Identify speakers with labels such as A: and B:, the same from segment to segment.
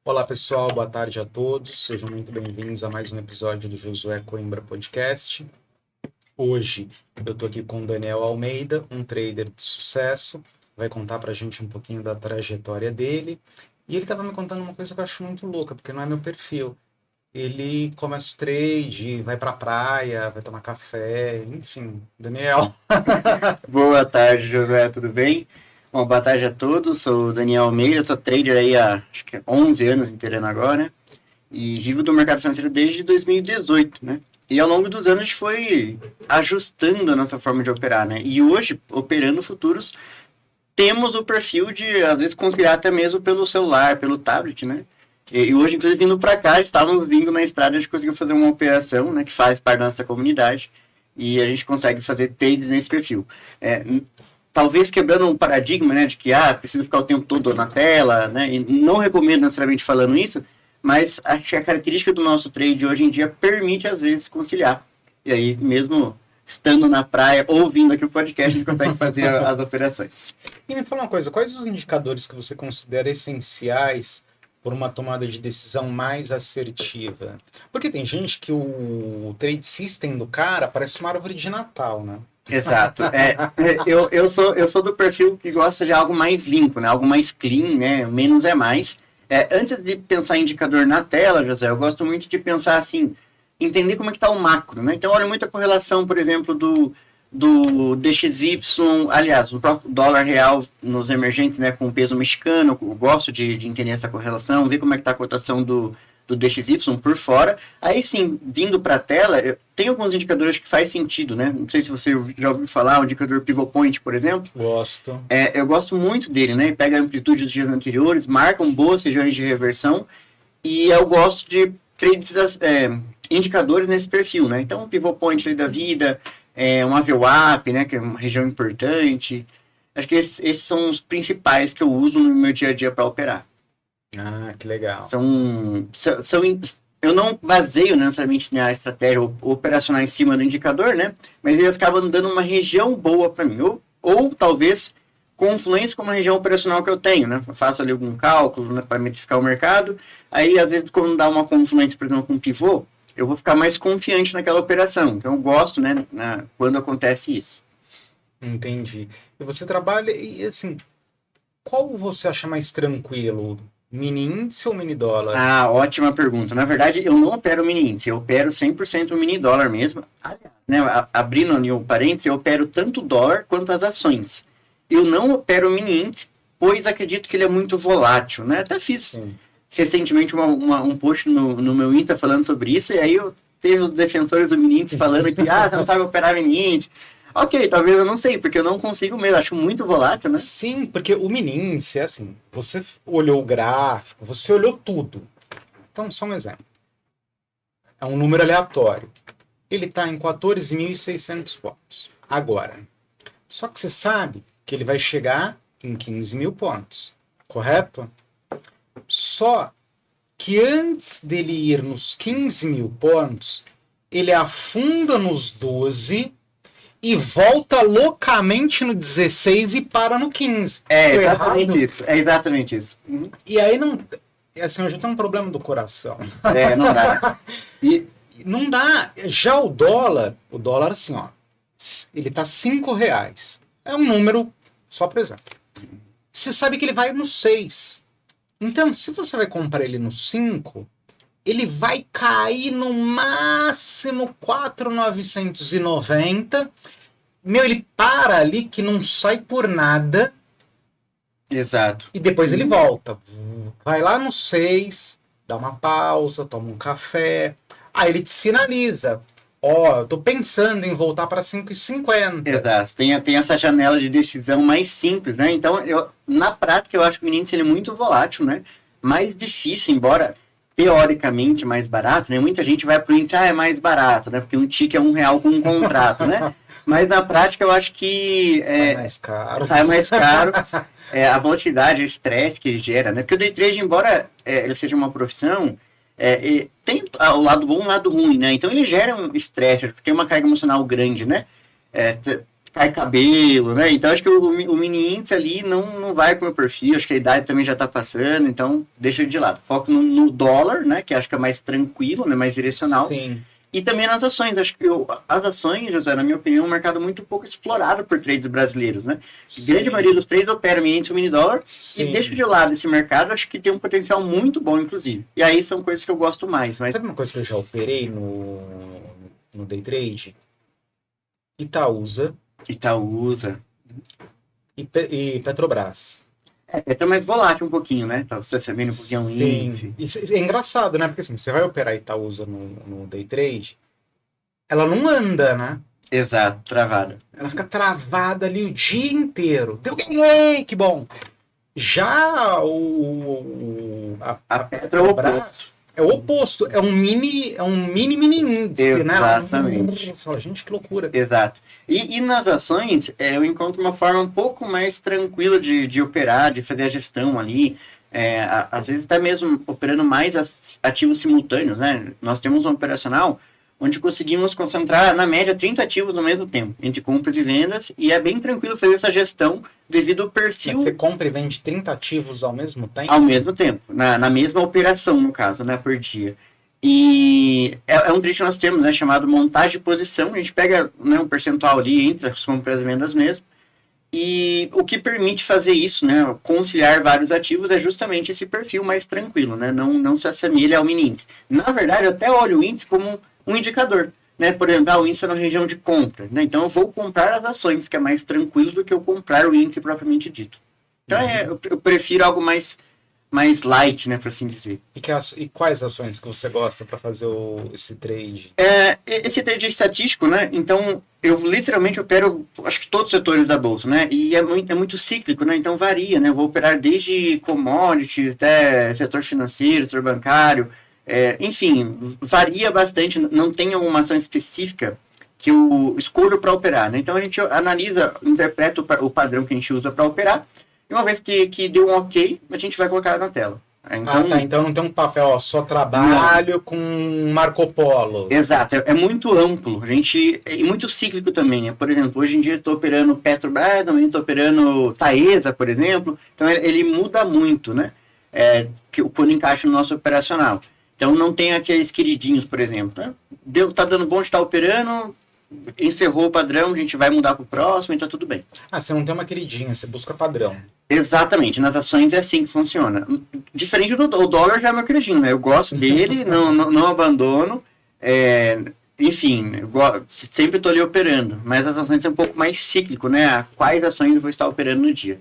A: Olá pessoal, boa tarde a todos, sejam muito bem-vindos a mais um episódio do Josué Coimbra Podcast. Hoje eu estou aqui com o Daniel Almeida, um trader de sucesso, vai contar para a gente um pouquinho da trajetória dele. E ele estava me contando uma coisa que eu acho muito louca, porque não é meu perfil. Ele começa o trade, vai para a praia, vai tomar café, enfim. Daniel.
B: Boa tarde, Josué, tudo bem? Bom, boa tarde a todos, sou o Daniel Almeida, sou trader aí há acho que 11 anos inteirando agora e vivo do mercado financeiro desde 2018, né? E ao longo dos anos a gente foi ajustando a nossa forma de operar, né? E hoje, operando futuros, temos o perfil de, às vezes, conciliar até mesmo pelo celular, pelo tablet, né? E hoje, inclusive, vindo para cá, estávamos vindo na estrada, a gente conseguiu fazer uma operação, né, que faz parte da nossa comunidade, e a gente consegue fazer trades nesse perfil. Talvez quebrando um paradigma, né, de que preciso ficar o tempo todo na tela, né, e não recomendo necessariamente falando isso, mas acho que a característica do nosso trade hoje em dia permite, às vezes, conciliar. E aí, mesmo estando na praia, ouvindo aqui o podcast, a gente consegue fazer as operações.
A: E me fala uma coisa, quais os indicadores que você considera essenciais por uma tomada de decisão mais assertiva? Porque tem gente que o trade system do cara parece uma árvore de Natal, né?
B: Exato. Eu sou do perfil que gosta de algo mais limpo, né? Algo mais clean, né? Menos é mais. Antes de pensar em indicador na tela, José, eu gosto muito de pensar assim, entender como é que está o macro, né? Então, olha muito a correlação, por exemplo, do DXY, aliás, o próprio dólar real nos emergentes, né, com o peso mexicano, eu gosto de entender essa correlação, ver como é que está a cotação do DXY por fora. Aí sim, vindo para a tela, tem alguns indicadores que faz sentido, né? Não sei se você já ouviu falar, o indicador Pivot Point, por exemplo.
A: Gosto.
B: Eu gosto muito dele, né? Pega a amplitude dos dias anteriores, marcam boas regiões de reversão, e eu gosto de trades, indicadores nesse perfil, né? Então, o Pivot Point ali da vida, uma VWAP, né? Que é uma região importante. Acho que esses são os principais que eu uso no meu dia a dia para operar.
A: Ah, que legal.
B: Eu não baseio necessariamente na estratégia operacional em cima do indicador, né? Mas eles acabam dando uma região boa para mim. Ou talvez confluência com uma região operacional que eu tenho, né? Eu faço ali algum cálculo, né, para metrificar o mercado. Aí, às vezes, quando dá uma confluência, por exemplo, com um pivô, eu vou ficar mais confiante naquela operação. Então, eu gosto, né, quando acontece isso.
A: Entendi. E você trabalha, e assim, qual você acha mais tranquilo? Mini índice ou mini dólar?
B: Ótima pergunta. Na verdade, eu não opero mini índice, eu opero 100% mini dólar mesmo. Aliás, né, abrindo ali o parênteses, eu opero tanto dólar quanto as ações. Eu não opero mini índice, pois acredito que ele é muito volátil, né? Até fiz recentemente um post no meu Insta falando sobre isso, e aí eu teve os defensores do mini índice falando que, você não sabe operar mini índice. Ok, talvez eu não sei, porque eu não consigo mesmo, acho muito volátil, né?
A: Sim, porque o mini índice é assim, você olhou o gráfico, você olhou tudo. Então, só um exemplo. É um número aleatório. Ele está em 14.600 pontos. Agora, só que você sabe que ele vai chegar em 15 mil pontos, correto? Só que antes dele ir nos 15 mil pontos, ele afunda nos 12 e volta loucamente no 16 e para no 15.
B: É exatamente isso.
A: E aí não. Assim, eu já tenho um problema do coração.
B: Não dá.
A: E não dá. Já o dólar assim, ó. Ele tá R$ 5. É um número, só por exemplo. Você sabe que ele vai no 6. Então, se você vai comprar ele no 5, ele vai cair no máximo 4.990. Meu, ele para ali que não sai por nada.
B: Exato.
A: E depois ele volta. Vai lá no 6, dá uma pausa, toma um café. Aí ele te sinaliza. Eu tô pensando em voltar para 5,50.
B: Exato. Tem essa janela de decisão mais simples, né? Então, na prática, eu acho que o índice ele é muito volátil, né? Mais difícil, embora teoricamente mais barato, né? Muita gente vai pro índice, é mais barato, né? Porque um tique é R$ 1 com um contrato, né? Mas na prática eu acho que
A: sai mais caro.
B: Sai mais caro. A volatilidade, o estresse que ele gera, né? Porque o day trade, embora ele seja uma profissão, tem o lado bom e o lado ruim, né? Então ele gera um estresse, porque tem uma carga emocional grande, né? cai cabelo, né? Então acho que o mini índice ali não vai com o meu perfil, acho que a idade também já tá passando, então deixa de lado. Foco no dólar, né? Que acho que é mais tranquilo, né? Mais direcional.
A: Sim.
B: E também nas ações. Acho que as ações, José, na minha opinião, é um mercado muito pouco explorado por traders brasileiros, né? A grande maioria dos traders opera mini índice e mini dólar e deixa de lado esse mercado, acho que tem um potencial muito bom, inclusive. E aí são coisas que eu gosto mais. Mas...
A: Sabe uma coisa que eu já operei no day trade? Itaúsa e Petrobras.
B: É mais volátil um pouquinho, né? Tá, você sabendo um pouquinho o índice.
A: Isso é engraçado, né? Porque assim, você vai operar Itaúsa no day trade, ela não anda, né?
B: Exato, travada.
A: Ela fica travada ali o dia inteiro. Deu ganhei, que bom. Já
B: a Petrobras
A: é o oposto. É um mini índice,
B: exatamente.
A: Né? Nossa, gente, que loucura.
B: Exato. E nas ações, eu encontro uma forma um pouco mais tranquila de operar, de fazer a gestão ali. Às vezes até mesmo operando mais ativos simultâneos, né? Nós temos um operacional onde conseguimos concentrar, na média, 30 ativos ao mesmo tempo, entre compras e vendas, e é bem tranquilo fazer essa gestão devido ao perfil...
A: Mas você compra e vende 30 ativos ao mesmo tempo?
B: Ao mesmo tempo, na mesma operação, no caso, né, por dia. E é um trade que nós temos, né, chamado montagem de posição, a gente pega, né, um percentual ali entre as compras e vendas mesmo, e o que permite fazer isso, né, conciliar vários ativos, é justamente esse perfil mais tranquilo, né, não se assemelha ao mini índice. Na verdade, eu até olho o índice como um indicador, né? Por exemplo, o índice é na região de compra, né? Então eu vou comprar as ações, que é mais tranquilo do que eu comprar o índice propriamente dito. Então eu prefiro algo mais light, né, por assim dizer.
A: E quais ações que você gosta para fazer esse trade?
B: Esse trade é estatístico, né? Então eu literalmente opero, acho que todos os setores da bolsa, né? E é muito cíclico, né? Então varia, né? Eu vou operar desde commodities até setor financeiro, setor bancário. Enfim, varia bastante, não tem alguma ação específica que eu escolho para operar, né? Então a gente analisa, interpreta o padrão que a gente usa para operar, e uma vez que deu um ok, a gente vai colocar na tela.
A: Então não tem um papel, ó, só trabalho com Marco Polo.
B: Exato, é muito amplo, e muito cíclico também, né? Por exemplo, hoje em dia eu estou operando Petrobras, também estou operando Taesa, por exemplo, então ele muda muito, né? Quando encaixa no nosso operacional. Então não tem aqueles queridinhos, por exemplo, né? Tá dando bom de estar operando, encerrou o padrão, a gente vai mudar para o próximo, então tudo bem.
A: Você não tem uma queridinha, você busca padrão.
B: Exatamente, nas ações é assim que funciona. Diferente do dólar, já é meu queridinho, né? Eu gosto dele, não abandono, enfim, sempre estou ali operando, mas as ações são um pouco mais cíclico, né? Quais ações eu vou estar operando no dia.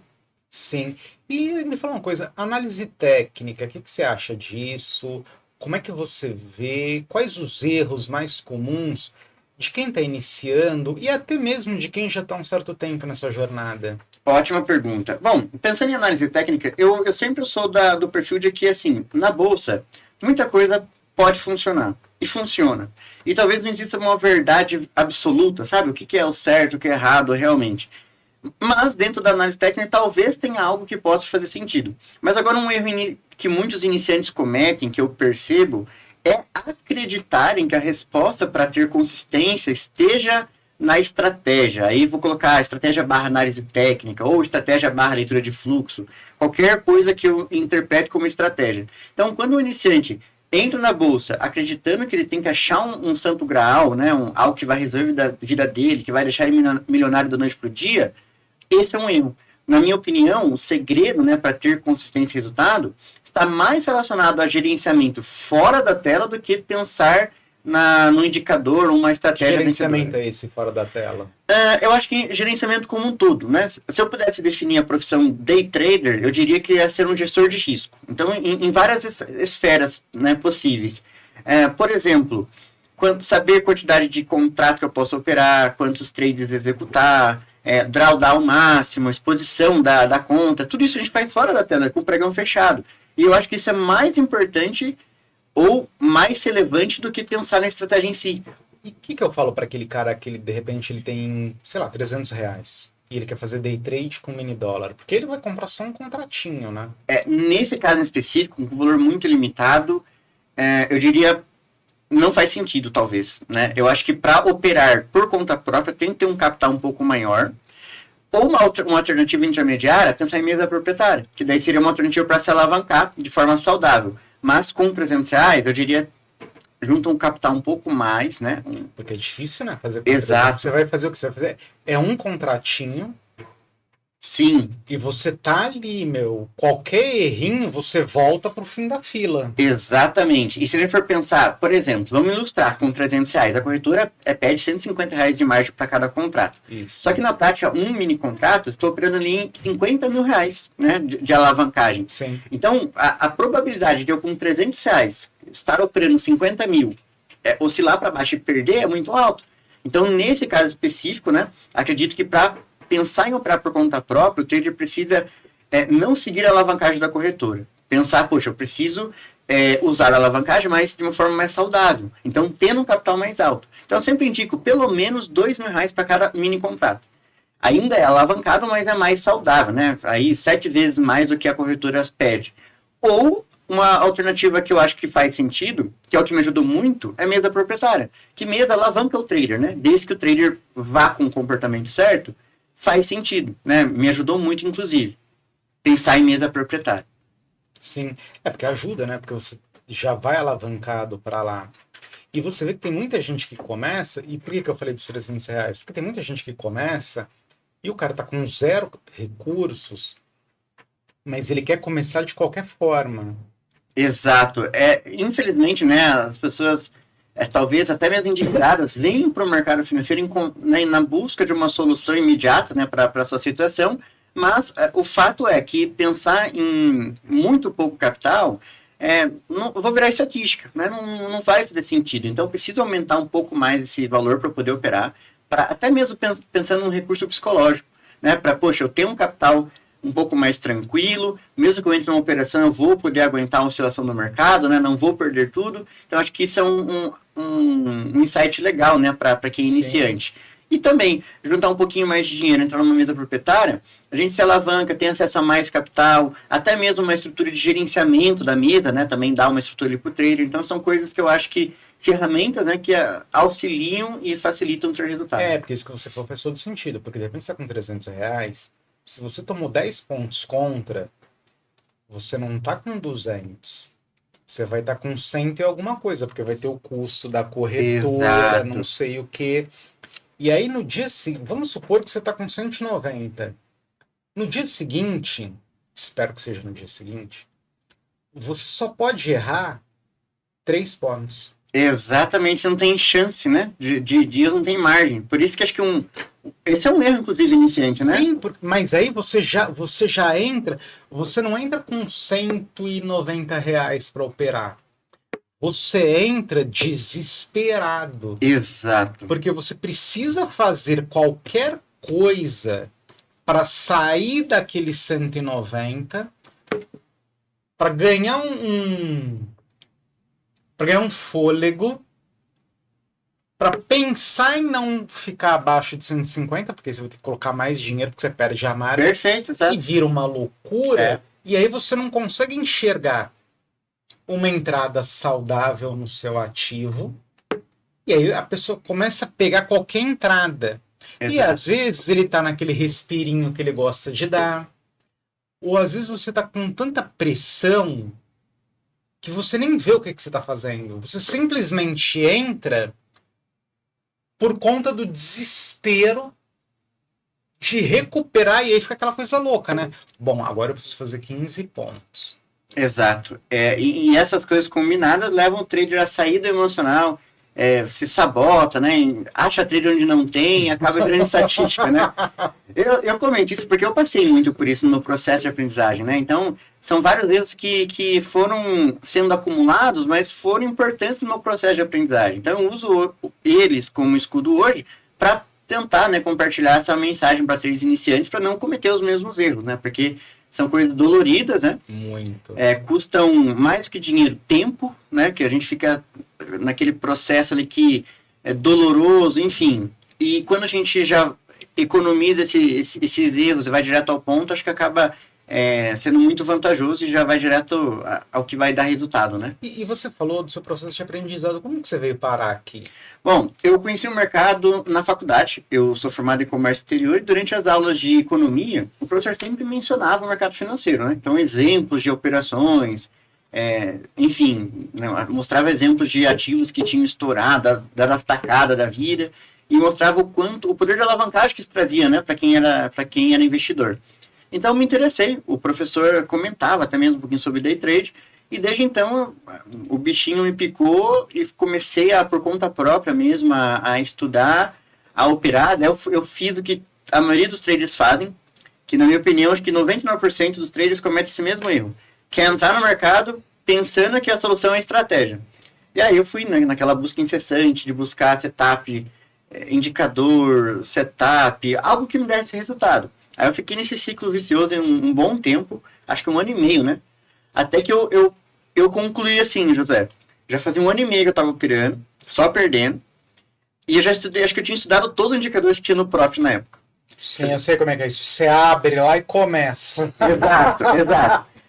A: Sim, e me fala uma coisa, análise técnica, o que você acha disso? Como é que você vê? Quais os erros mais comuns de quem está iniciando e até mesmo de quem já está um certo tempo nessa jornada?
B: Ótima pergunta. Bom, pensando em análise técnica, eu sempre sou do perfil de que, assim, na bolsa, muita coisa pode funcionar. E funciona. E talvez não exista uma verdade absoluta, sabe? O que é o certo, o que é errado realmente. Mas dentro da análise técnica, talvez tenha algo que possa fazer sentido. Mas agora um erro que muitos iniciantes cometem, que eu percebo, é acreditarem que a resposta para ter consistência esteja na estratégia. Aí vou colocar estratégia / análise técnica, ou estratégia / leitura de fluxo, qualquer coisa que eu interprete como estratégia. Então, quando o iniciante entra na bolsa acreditando que ele tem que achar um santo graal, né, algo que vai resolver a vida dele, que vai deixar ele milionário da noite para o dia, esse é um erro. Na minha opinião, o segredo, né, para ter consistência e resultado está mais relacionado a gerenciamento fora da tela do que pensar no indicador, uma estratégia.
A: Que gerenciamento é esse fora da tela?
B: Eu acho que gerenciamento como um todo, né? Se eu pudesse definir a profissão day trader, eu diria que ia ser um gestor de risco. Então, em várias esferas, né, possíveis. Por exemplo, saber a quantidade de contrato que eu posso operar, quantos trades executar, drawdown máximo, exposição da conta, tudo isso a gente faz fora da tela, com o pregão fechado. E eu acho que isso é mais importante ou mais relevante do que pensar na estratégia em si.
A: E o que eu falo para aquele cara que de repente ele tem, sei lá, R$300 e ele quer fazer day trade com mini dólar? Porque ele vai comprar só um contratinho, né?
B: Nesse caso em específico, com um valor muito limitado, eu diria não faz sentido, talvez, né? Eu acho que para operar por conta própria tem que ter um capital um pouco maior, ou uma alternativa intermediária, pensar em mesa proprietária, que daí seria uma alternativa para se alavancar de forma saudável. Mas com R$ 300, eu diria, junta um capital um pouco mais, né?
A: Porque é difícil, né? Fazer
B: Exato.
A: Você vai fazer o que você vai fazer. É um contratinho.
B: Sim.
A: E você tá ali, qualquer errinho, você volta pro fim da fila.
B: Exatamente. E se a gente for pensar, por exemplo, vamos ilustrar com R$ 300, a corretora pede R$ 150 de margem para cada contrato.
A: Isso.
B: Só que na prática, um mini contrato, estou operando ali em R$ 50 mil, né, de alavancagem.
A: Sim.
B: Então, a probabilidade de eu com R$ 300 estar operando 50 mil, oscilar para baixo e perder é muito alto. Então, nesse caso específico, né, acredito que para pensar em operar por conta própria, o trader precisa não seguir a alavancagem da corretora. Pensar, poxa, eu preciso usar a alavancagem, mas de uma forma mais saudável. Então, tendo um capital mais alto. Então, eu sempre indico pelo menos R$ 2.000 para cada mini contrato. Ainda é alavancado, mas é mais saudável, né? Aí, 7 vezes mais do que a corretora pede. Ou uma alternativa que eu acho que faz sentido, que é o que me ajudou muito, é mesa proprietária. Que mesa alavanca o trader, né? Desde que o trader vá com o comportamento certo, faz sentido, né? Me ajudou muito, inclusive, pensar em mesa proprietária.
A: Sim, porque ajuda, né? Porque você já vai alavancado para lá. E você vê que tem muita gente que começa, e por que eu falei dos R$ 300? Porque tem muita gente que começa e o cara tá com 0 recursos, mas ele quer começar de qualquer forma.
B: Exato. Infelizmente, né, as pessoas, talvez até mesmo endividadas, vêm para o mercado financeiro na busca de uma solução imediata, né, para a sua situação, mas o fato é que pensar em muito pouco capital, não, vou virar estatística, né, não vai fazer sentido. Então, precisa aumentar um pouco mais esse valor para poder operar, até mesmo pensando num recurso psicológico, né, poxa, eu tenho um capital um pouco mais tranquilo, mesmo que eu entre numa operação, eu vou poder aguentar a oscilação do mercado, né? Não vou perder tudo. Então, acho que isso é um insight legal, né? Para quem é iniciante. E também, juntar um pouquinho mais de dinheiro, entrar numa mesa proprietária, a gente se alavanca, tem acesso a mais capital, até mesmo uma estrutura de gerenciamento da mesa, né? Também dá uma estrutura para o trader. Então, são coisas que eu acho que ferramentas, né, que auxiliam e facilitam o seu resultado.
A: Porque isso que você falou faz todo sentido, porque de repente você está com R$ 300, se você tomou 10 pontos contra, você não está com 200. Você vai estar com 100 e alguma coisa, porque vai ter o custo da corretora,
B: Exato.
A: Não sei o quê. E aí no dia seguinte, vamos supor que você está com 190. No dia seguinte, espero que seja no dia seguinte, você só pode errar 3 pontos.
B: Exatamente, não tem chance, né? De dias não tem margem. Por isso que acho que esse é um erro, inclusive, iniciante, né?
A: Sim, mas aí você já entra, você não entra com R$ 190 para operar. Você entra desesperado.
B: Exato.
A: Porque você precisa fazer qualquer coisa para sair daquele 190, para ganhar para ganhar um fôlego, para pensar em não ficar abaixo de 150, porque você vai ter que colocar mais dinheiro, porque você perde a margem.
B: Perfeito, certo?
A: E vira uma loucura, e aí você não consegue enxergar uma entrada saudável no seu ativo, e aí a pessoa começa a pegar qualquer entrada.
B: Exato.
A: E às vezes ele tá naquele respirinho que ele gosta de dar, ou às vezes você tá com tanta pressão que você nem vê o que você tá fazendo. Você simplesmente entra por conta do desespero de recuperar, e aí fica aquela coisa louca, né? Bom, agora eu preciso fazer 15 pontos.
B: Exato. E essas coisas combinadas levam o trader a sair do emocional, se sabota, né? Acha trader onde não tem, acaba virando estatística, né? Eu comento isso porque eu passei muito por isso no meu processo de aprendizagem, né? Então, são vários erros que foram sendo acumulados, mas foram importantes no meu processo de aprendizagem. Então, eu uso eles como escudo hoje para tentar, né, compartilhar essa mensagem para traders iniciantes para não cometer os mesmos erros, né? Porque são coisas doloridas, né?
A: Muito.
B: Custam mais que dinheiro, tempo, né? Que a gente fica naquele processo ali que é doloroso, enfim. E quando a gente já economiza esses erros e vai direto ao ponto, acho que acaba sendo muito vantajoso e já vai direto ao que vai dar resultado, né?
A: E você falou do seu processo de aprendizado. Como que você veio parar aqui?
B: Bom, eu conheci o mercado na faculdade. Eu sou formado em comércio exterior e durante as aulas de economia, o professor sempre mencionava o mercado financeiro, né? Então, exemplos de operações, enfim, né? Mostrava exemplos de ativos que tinham estourado, da tacada da vida, e mostrava o poder de alavancagem que isso trazia, né? Para quem era investidor. Então, me interessei. O professor comentava até mesmo um pouquinho sobre day trade. E desde então, o bichinho me picou e comecei, por conta própria mesmo, a estudar, a operar. Daí eu fiz o que a maioria dos traders fazem, que na minha opinião, acho que 99% dos traders cometem esse mesmo erro, que é entrar no mercado pensando que a solução é a estratégia. E aí eu fui naquela busca incessante de buscar setup, indicador, setup, algo que me desse resultado. Aí eu fiquei nesse ciclo vicioso em um bom tempo, acho que 1 ano e meio, né? Até que eu concluí assim, José. Já fazia 1 ano e meio que eu estava operando, só perdendo. E eu já estudei, acho que eu tinha estudado todos os indicadores que tinha no Profit na época.
A: Sim, eu sei como é que é isso. Você abre lá e começa.
B: Exato.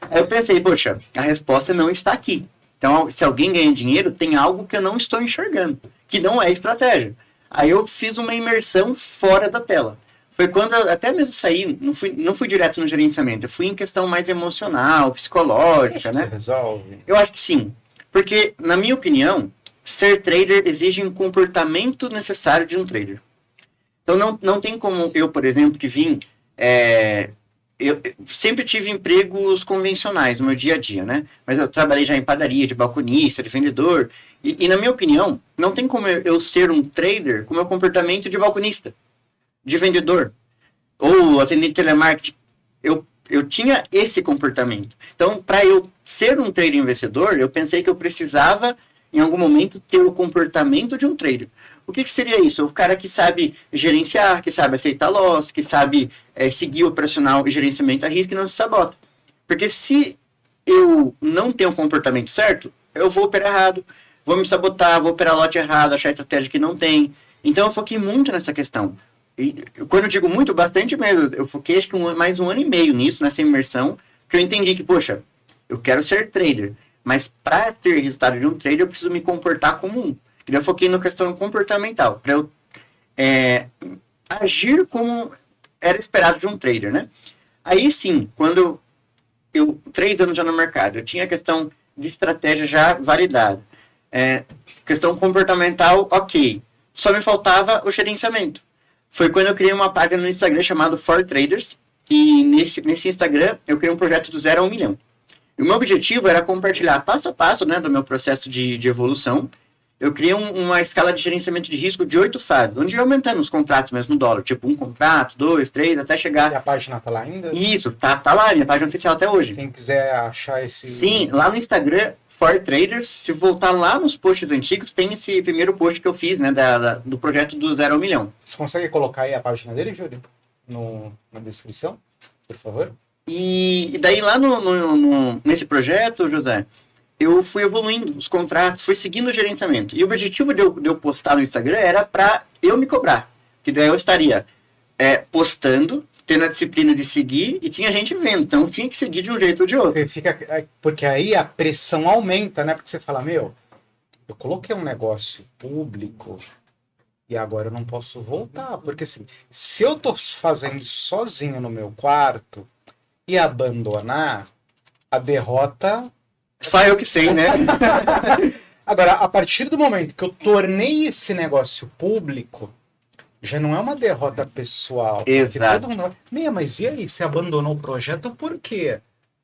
B: Aí eu pensei, poxa, a resposta não está aqui. Então, se alguém ganha dinheiro, tem algo que eu não estou enxergando, que não é estratégia. Aí eu fiz uma imersão fora da tela. Foi quando eu até mesmo saí, não fui direto no gerenciamento, eu fui em questão mais emocional, psicológica, né?
A: Você resolve?
B: Eu acho que sim. Porque, na minha opinião, ser trader exige um comportamento necessário de um trader. Então, não tem como eu, por exemplo, que vim... Eu sempre tive empregos convencionais no meu dia a dia, né? Mas eu trabalhei já em padaria, de balconista, de vendedor. E na minha opinião, não tem como eu ser um trader com o meu comportamento de balconista, de vendedor, ou atendente de telemarketing. Eu tinha esse comportamento. Então, para eu ser um trader investidor, eu pensei que eu precisava, em algum momento, ter o comportamento de um trader. O que seria isso? O cara que sabe gerenciar, que sabe aceitar loss, que sabe seguir o operacional e gerenciamento a risco e não se sabota. Porque se eu não tenho o comportamento certo, eu vou operar errado, vou me sabotar, vou operar lote errado, achar estratégia que não tem. Então, eu foquei muito nessa questão. E quando eu digo muito, bastante mesmo, eu foquei acho que mais 1 ano e meio nisso, nessa imersão, que eu entendi que, poxa, eu quero ser trader, mas para ter resultado de um trader, eu preciso me comportar como um. E eu foquei na questão comportamental, para eu agir como era esperado de um trader, né? Aí sim, quando eu 3 anos já no mercado, eu tinha a questão de estratégia já validada. Questão comportamental, ok. Só me faltava o gerenciamento. Foi quando eu criei uma página no Instagram chamada For Traders, e nesse Instagram eu criei um projeto do 0 a 1 milhão. E o meu objetivo era compartilhar passo a passo, né, do meu processo de evolução. Eu criei uma escala de gerenciamento de risco de 8 fases, onde ia aumentando os contratos mesmo no dólar, tipo 1 contrato, 2, 3, até chegar...
A: E a página tá lá ainda?
B: Isso, tá lá, minha página oficial até hoje.
A: Quem quiser achar esse...
B: Sim, lá no Instagram, For Traders, se voltar lá nos posts antigos, tem esse primeiro post que eu fiz, né, do projeto do 0 a 1 milhão.
A: Você consegue colocar aí a página dele, Júlio? Na descrição, por favor?
B: E daí lá nesse projeto, José, eu fui evoluindo os contratos, fui seguindo o gerenciamento. E o objetivo de eu postar no Instagram era para eu me cobrar. Que daí eu estaria postando, tendo a disciplina de seguir, e tinha gente vendo. Então tinha que seguir de um jeito ou de outro.
A: Porque aí a pressão aumenta, né? Porque você fala, eu coloquei um negócio público e agora eu não posso voltar. Porque assim, se eu tô fazendo sozinho no meu quarto e abandonar, a derrota...
B: Só eu que sei, né?
A: Agora, a partir do momento que eu tornei esse negócio público, já não é uma derrota pessoal.
B: Exato.
A: Todo mundo... mas e aí? Você abandonou o projeto por quê?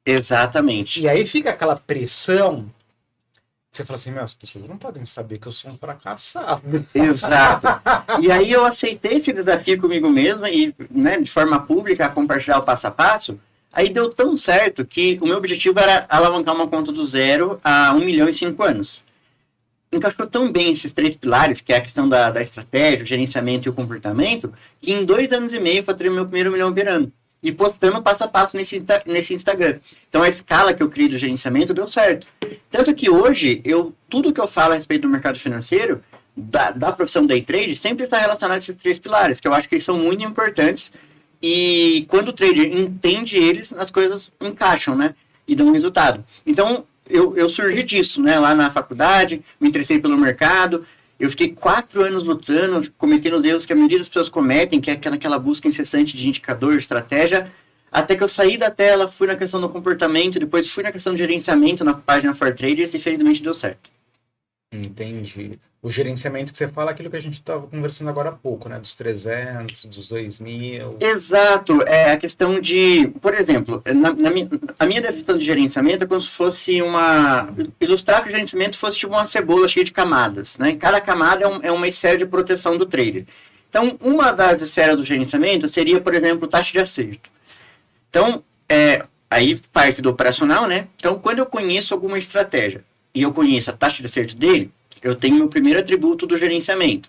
B: Exatamente.
A: E aí fica aquela pressão. Você fala assim, as pessoas não podem saber que eu sou um fracassado.
B: Exato. E aí eu aceitei esse desafio comigo mesmo e, né, de forma pública, compartilhar o passo a passo. Aí deu tão certo que o meu objetivo era alavancar uma conta do 0 a 1 milhão em 5 anos. Encaixou tão bem esses 3 pilares, que é a questão da estratégia, o gerenciamento e o comportamento, que em 2 anos e meio eu faturei meu primeiro 1 milhão operando. E postando passo a passo nesse Instagram. Então a escala que eu criei do gerenciamento deu certo. Tanto que hoje, tudo que eu falo a respeito do mercado financeiro, da profissão day trade, sempre está relacionado a esses 3 pilares, que eu acho que eles são muito importantes. e quando o trader entende eles, as coisas encaixam, né? E dão resultado. Então, eu surgi disso, né? Lá na faculdade, me interessei pelo mercado. Eu fiquei 4 anos lutando, cometendo os erros que a maioria das pessoas cometem, que é aquela busca incessante de indicador, estratégia, até que eu saí da tela, fui na questão do comportamento, depois fui na questão de gerenciamento na página For Traders e felizmente deu certo.
A: Entendi. O gerenciamento que você fala é aquilo que a gente estava conversando agora há pouco, né? Dos 300, dos 2000.
B: Exato, é a questão de, por exemplo, a minha definição de gerenciamento é como se fosse ilustrar que o gerenciamento fosse tipo uma cebola cheia de camadas, né? Cada camada é uma esfera de proteção do trader. Então, uma das esferas do gerenciamento seria, por exemplo, taxa de acerto. Então, aí parte do operacional, né? Então, quando eu conheço alguma estratégia e eu conheço a taxa de acerto dele, eu tenho meu primeiro atributo do gerenciamento.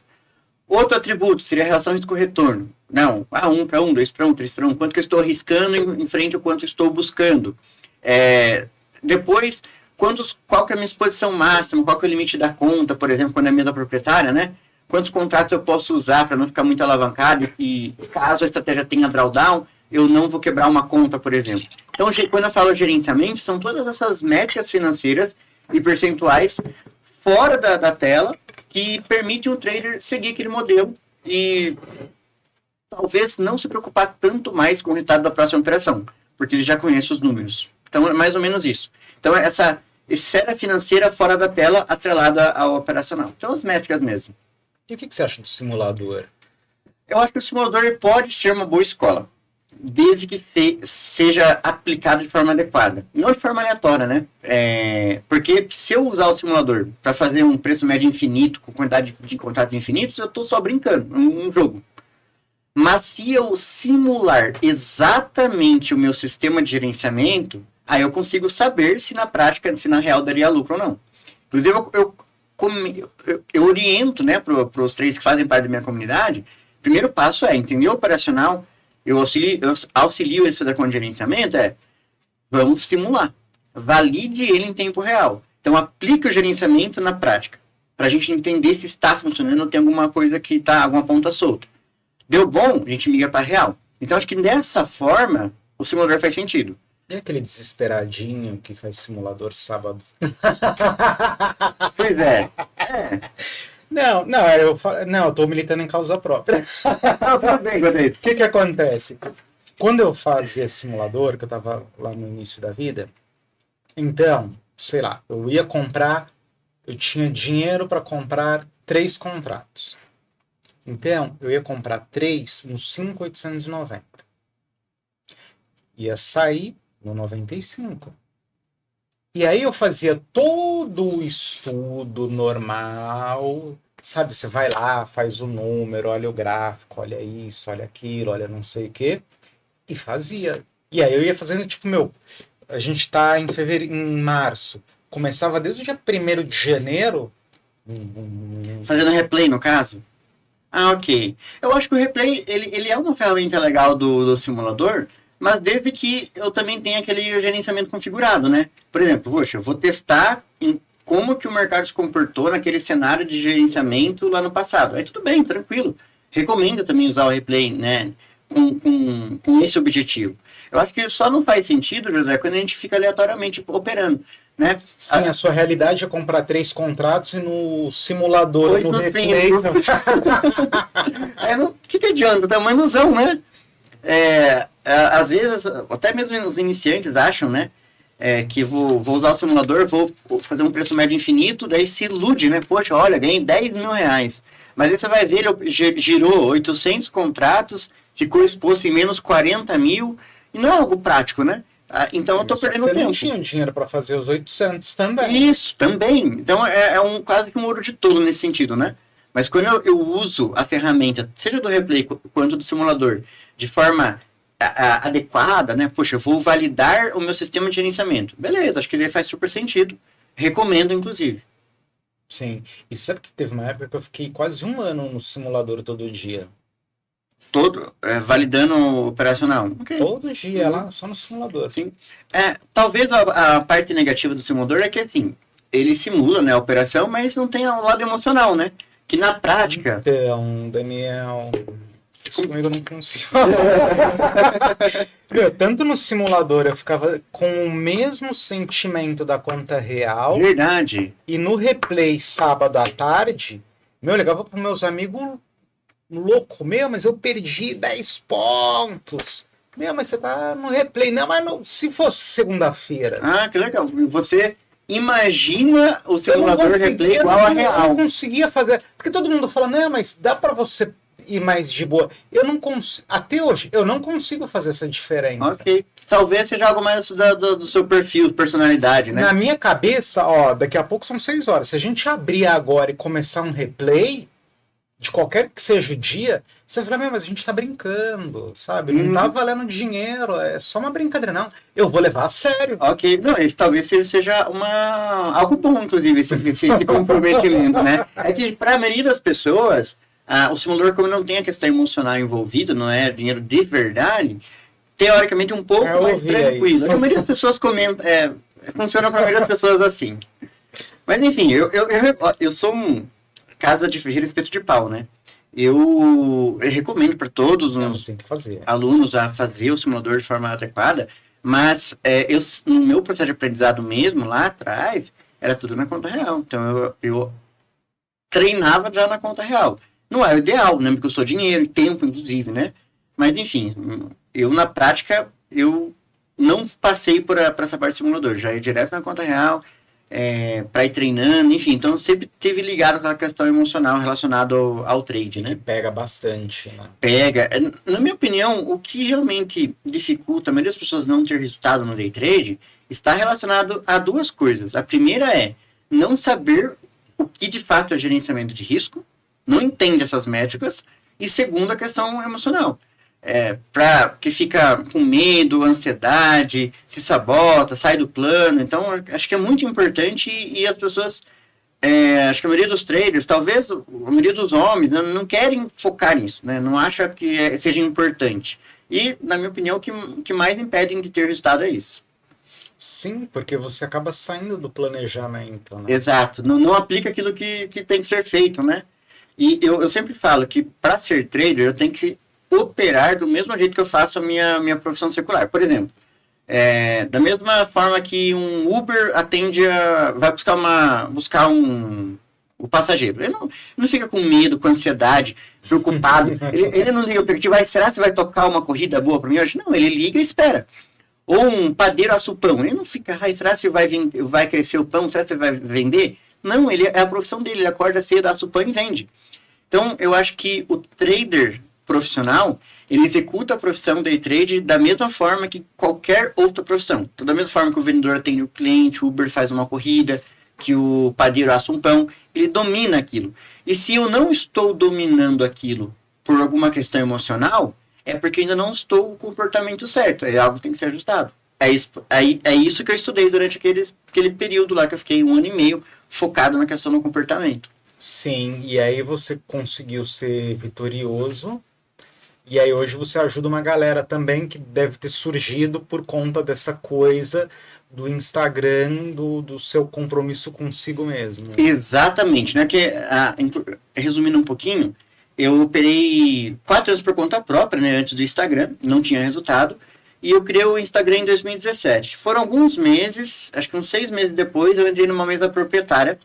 B: Outro atributo seria a relação risco-retorno. Não, 1 para 1, 2 para 1, 3 para 1. Quanto que eu estou arriscando em frente ao quanto estou buscando. Depois, qual que é a minha exposição máxima, qual que é o limite da conta, por exemplo, quando é mesa proprietária, né? Quantos contratos eu posso usar para não ficar muito alavancado e caso a estratégia tenha drawdown, eu não vou quebrar uma conta, por exemplo. Então, quando eu falo gerenciamento, são todas essas métricas financeiras e percentuais fora da tela que permitem o trader seguir aquele modelo e talvez não se preocupar tanto mais com o resultado da próxima operação, porque ele já conhece os números. Então, é mais ou menos isso. Então, essa esfera financeira fora da tela atrelada ao operacional. Então, as métricas mesmo.
A: E o que você acha do simulador?
B: Eu acho que o simulador pode ser uma boa escola, desde que seja aplicado de forma adequada. Não de forma aleatória, né? Porque se eu usar o simulador para fazer um preço médio infinito, com quantidade de contratos infinitos, eu estou só brincando, um jogo. Mas se eu simular exatamente o meu sistema de gerenciamento, aí eu consigo saber se na prática, se na real daria lucro ou não. Inclusive, eu oriento, né, para os três que fazem parte da minha comunidade, o primeiro passo é entender o operacional. Eu auxilio eles a fazer com gerenciamento, vamos simular. Valide ele em tempo real. Então, aplique o gerenciamento na prática. Para a gente entender se está funcionando ou tem alguma coisa que está, alguma ponta solta. Deu bom, a gente migra para real. Então, acho que dessa forma, o simulador faz sentido.
A: E aquele desesperadinho que faz simulador sábado?
B: Pois é.
A: Eu tô militando em causa própria.
B: Tudo bem,
A: o que acontece? Quando eu fazia simulador, que eu tava lá no início da vida, então, sei lá, eu tinha dinheiro para comprar 3 contratos. Então, eu ia comprar 3 no 5.890. Ia sair no 95. E aí eu fazia todo o estudo normal, sabe? Você vai lá, faz o número, olha o gráfico, olha isso, olha aquilo, olha não sei o quê, e fazia. E aí eu ia fazendo, tipo, a gente tá em março, começava desde o dia 1º de janeiro...
B: Fazendo replay, no caso? Ah, ok. Eu acho que o replay, ele é uma ferramenta legal do simulador, mas desde que eu também tenha aquele gerenciamento configurado, né? Por exemplo, poxa, eu vou testar como que o mercado se comportou naquele cenário de gerenciamento lá no passado. Aí tudo bem, tranquilo. Recomendo também usar o replay, né? Com esse objetivo. Eu acho que só não faz sentido, José, quando a gente fica aleatoriamente operando, né?
A: Sim, a sua realidade é comprar 3 contratos e no simulador, no replay...
B: O que adianta? É uma ilusão, né? Às vezes, até mesmo os iniciantes acham, né? Que vou usar o simulador, vou fazer um preço médio infinito, daí se ilude, né? Poxa, olha, ganhei 10 mil reais. Mas aí você vai ver, ele girou 800 contratos, ficou exposto em menos 40 mil, e não é algo prático, né? Então eu estou perdendo tempo. Você
A: não tinha dinheiro para fazer os 800 também.
B: Isso, também. Então quase que um ouro de tolo nesse sentido, né? Mas quando eu uso a ferramenta, seja do replay quanto do simulador, de forma adequada, né? Poxa, eu vou validar o meu sistema de gerenciamento. Beleza, acho que ele faz super sentido. Recomendo, inclusive.
A: Sim. E sabe que teve uma época que eu fiquei quase 1 ano no simulador todo dia.
B: Validando o operacional?
A: Okay. Todo dia, lá, só no simulador.
B: Assim. Talvez a parte negativa do simulador é que, assim, ele simula, né, a operação, mas não tem o lado emocional, né? Que na prática...
A: Então, Daniel... Isso comigo não funciona. Tanto no simulador eu ficava com o mesmo sentimento da conta real.
B: Verdade.
A: E no replay sábado à tarde, eu ligava para meus amigos louco. Mas eu perdi 10 pontos. Mas você tá no replay. Não, mas não, se fosse segunda-feira.
B: Ah, que legal. Você imagina o simulador replay igual a real.
A: Eu não conseguia fazer. Porque todo mundo fala, não, mas dá para você ir mais de boa. Eu não consigo. Até hoje, eu não consigo fazer essa diferença.
B: Ok. Talvez seja algo mais do seu perfil, personalidade, né?
A: Na minha cabeça, ó, daqui a pouco são 6 horas. Se a gente abrir agora e começar um replay, de qualquer que seja o dia, você fala, mas a gente tá brincando, sabe? Não tá valendo dinheiro, é só uma brincadeira, não. Eu vou levar a sério.
B: Ok, não, talvez seja algo bom, inclusive, esse comprometimento, né? É que para a maioria das pessoas, o simulador, como não tem a questão emocional envolvida, não é dinheiro de verdade, teoricamente um pouco mais tranquilo. A maioria das pessoas funciona para a maioria das pessoas assim. Mas enfim, eu sou um casa de ferreiro espeto de pau, né? Eu recomendo para todos os alunos a fazer o simulador de forma adequada, mas no meu processo de aprendizado mesmo, lá atrás, era tudo na conta real. Então eu treinava já na conta real. Não era o ideal, né? Porque eu sou dinheiro e tempo, inclusive, né? Mas enfim, eu na prática, eu não passei por essa parte do simulador, já ia direto na conta real, para ir treinando, enfim, então sempre teve ligado com a questão emocional relacionada ao trade, né?
A: Que pega bastante, né?
B: Pega. Na minha opinião, o que realmente dificulta a maioria das pessoas não ter resultado no day trade está relacionado a duas coisas. A primeira é não saber o que de fato é gerenciamento de risco, não entende essas métricas, e segundo, a questão emocional. Que fica com medo, ansiedade, se sabota, sai do plano. Então, acho que é muito importante e as pessoas, acho que a maioria dos traders, talvez a maioria dos homens, não querem focar nisso, né? Não acha que seja importante. E, na minha opinião, o que mais impede de ter resultado é isso.
A: Sim, porque você acaba saindo do planejamento, né?
B: Exato, não aplica aquilo que tem que ser feito, né? E eu sempre falo que para ser trader eu tenho que operar do mesmo jeito que eu faço a minha profissão secular. Por exemplo, da mesma forma que um Uber vai buscar o passageiro. Ele não fica com medo, com ansiedade, preocupado. ele não liga, porque será que você vai tocar uma corrida boa para mim hoje? Não, ele liga e espera. Ou um padeiro assa o pão. Ele não fica, será que vai crescer o pão? Será que você vai vender? Não, é a profissão dele. Ele acorda cedo, assa o pão e vende. Então, eu acho que o trader profissional, ele executa a profissão day trade da mesma forma que qualquer outra profissão. Então, da mesma forma que o vendedor atende o cliente, o Uber faz uma corrida, que o padeiro assa um pão, ele domina aquilo. E se eu não estou dominando aquilo por alguma questão emocional, é porque ainda não estou com o comportamento certo. É algo que tem que ser ajustado. É isso que eu estudei durante aquele período lá que eu fiquei 1 ano e meio focado na questão do comportamento.
A: Sim, e aí você conseguiu ser vitorioso. E aí hoje você ajuda uma galera também que deve ter surgido por conta dessa coisa do Instagram, do seu compromisso consigo mesmo.
B: Exatamente, né? Resumindo um pouquinho, eu operei 4 anos por conta própria, né? Antes do Instagram, não tinha resultado. E eu criei o Instagram em 2017. Foram alguns meses, acho que uns 6 meses depois, eu entrei numa mesa proprietária.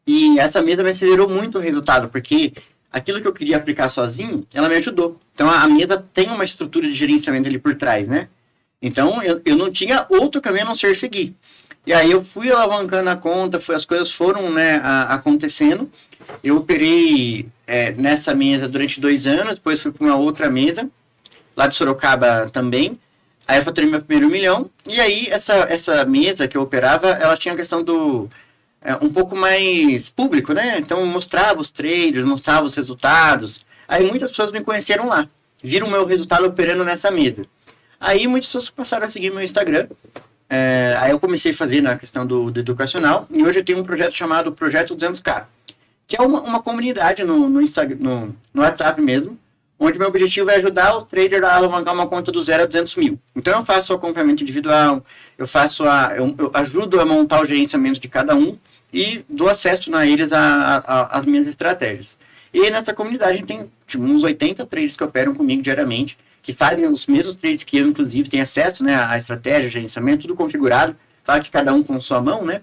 B: E essa mesa me acelerou muito o resultado, porque aquilo que eu queria aplicar sozinho, ela me ajudou. Então, a mesa tem uma estrutura de gerenciamento ali por trás, né? Então, eu não tinha outro caminho a não ser seguir. E aí, eu fui alavancando a conta, as coisas foram, né, acontecendo. Eu operei nessa mesa durante 2 anos, depois fui para uma outra mesa, lá de Sorocaba também. Aí, eu faturei meu primeiro 1 milhão. E aí, essa mesa que eu operava, ela tinha a questão do um pouco mais público, né? Então, mostrava os traders, mostrava os resultados. Aí, muitas pessoas me conheceram lá. Viram o meu resultado operando nessa mesa. Aí, muitas pessoas passaram a seguir meu Instagram. Aí, eu comecei a fazer na questão do educacional. E hoje eu tenho um projeto chamado Projeto 200K. Que é uma comunidade no Instagram, no WhatsApp mesmo. Onde meu objetivo é ajudar o trader a alavancar uma conta do 0 a 200 mil. Então, eu faço o acompanhamento individual. Eu ajudo a montar o gerenciamento de cada um. E dou acesso a eles às minhas estratégias. E nessa comunidade a gente tem tipo, uns 80 traders que operam comigo diariamente, que fazem os mesmos trades que eu, inclusive, tem acesso, né, à estratégia, gerenciamento, tudo configurado. Claro que cada um com sua mão, né?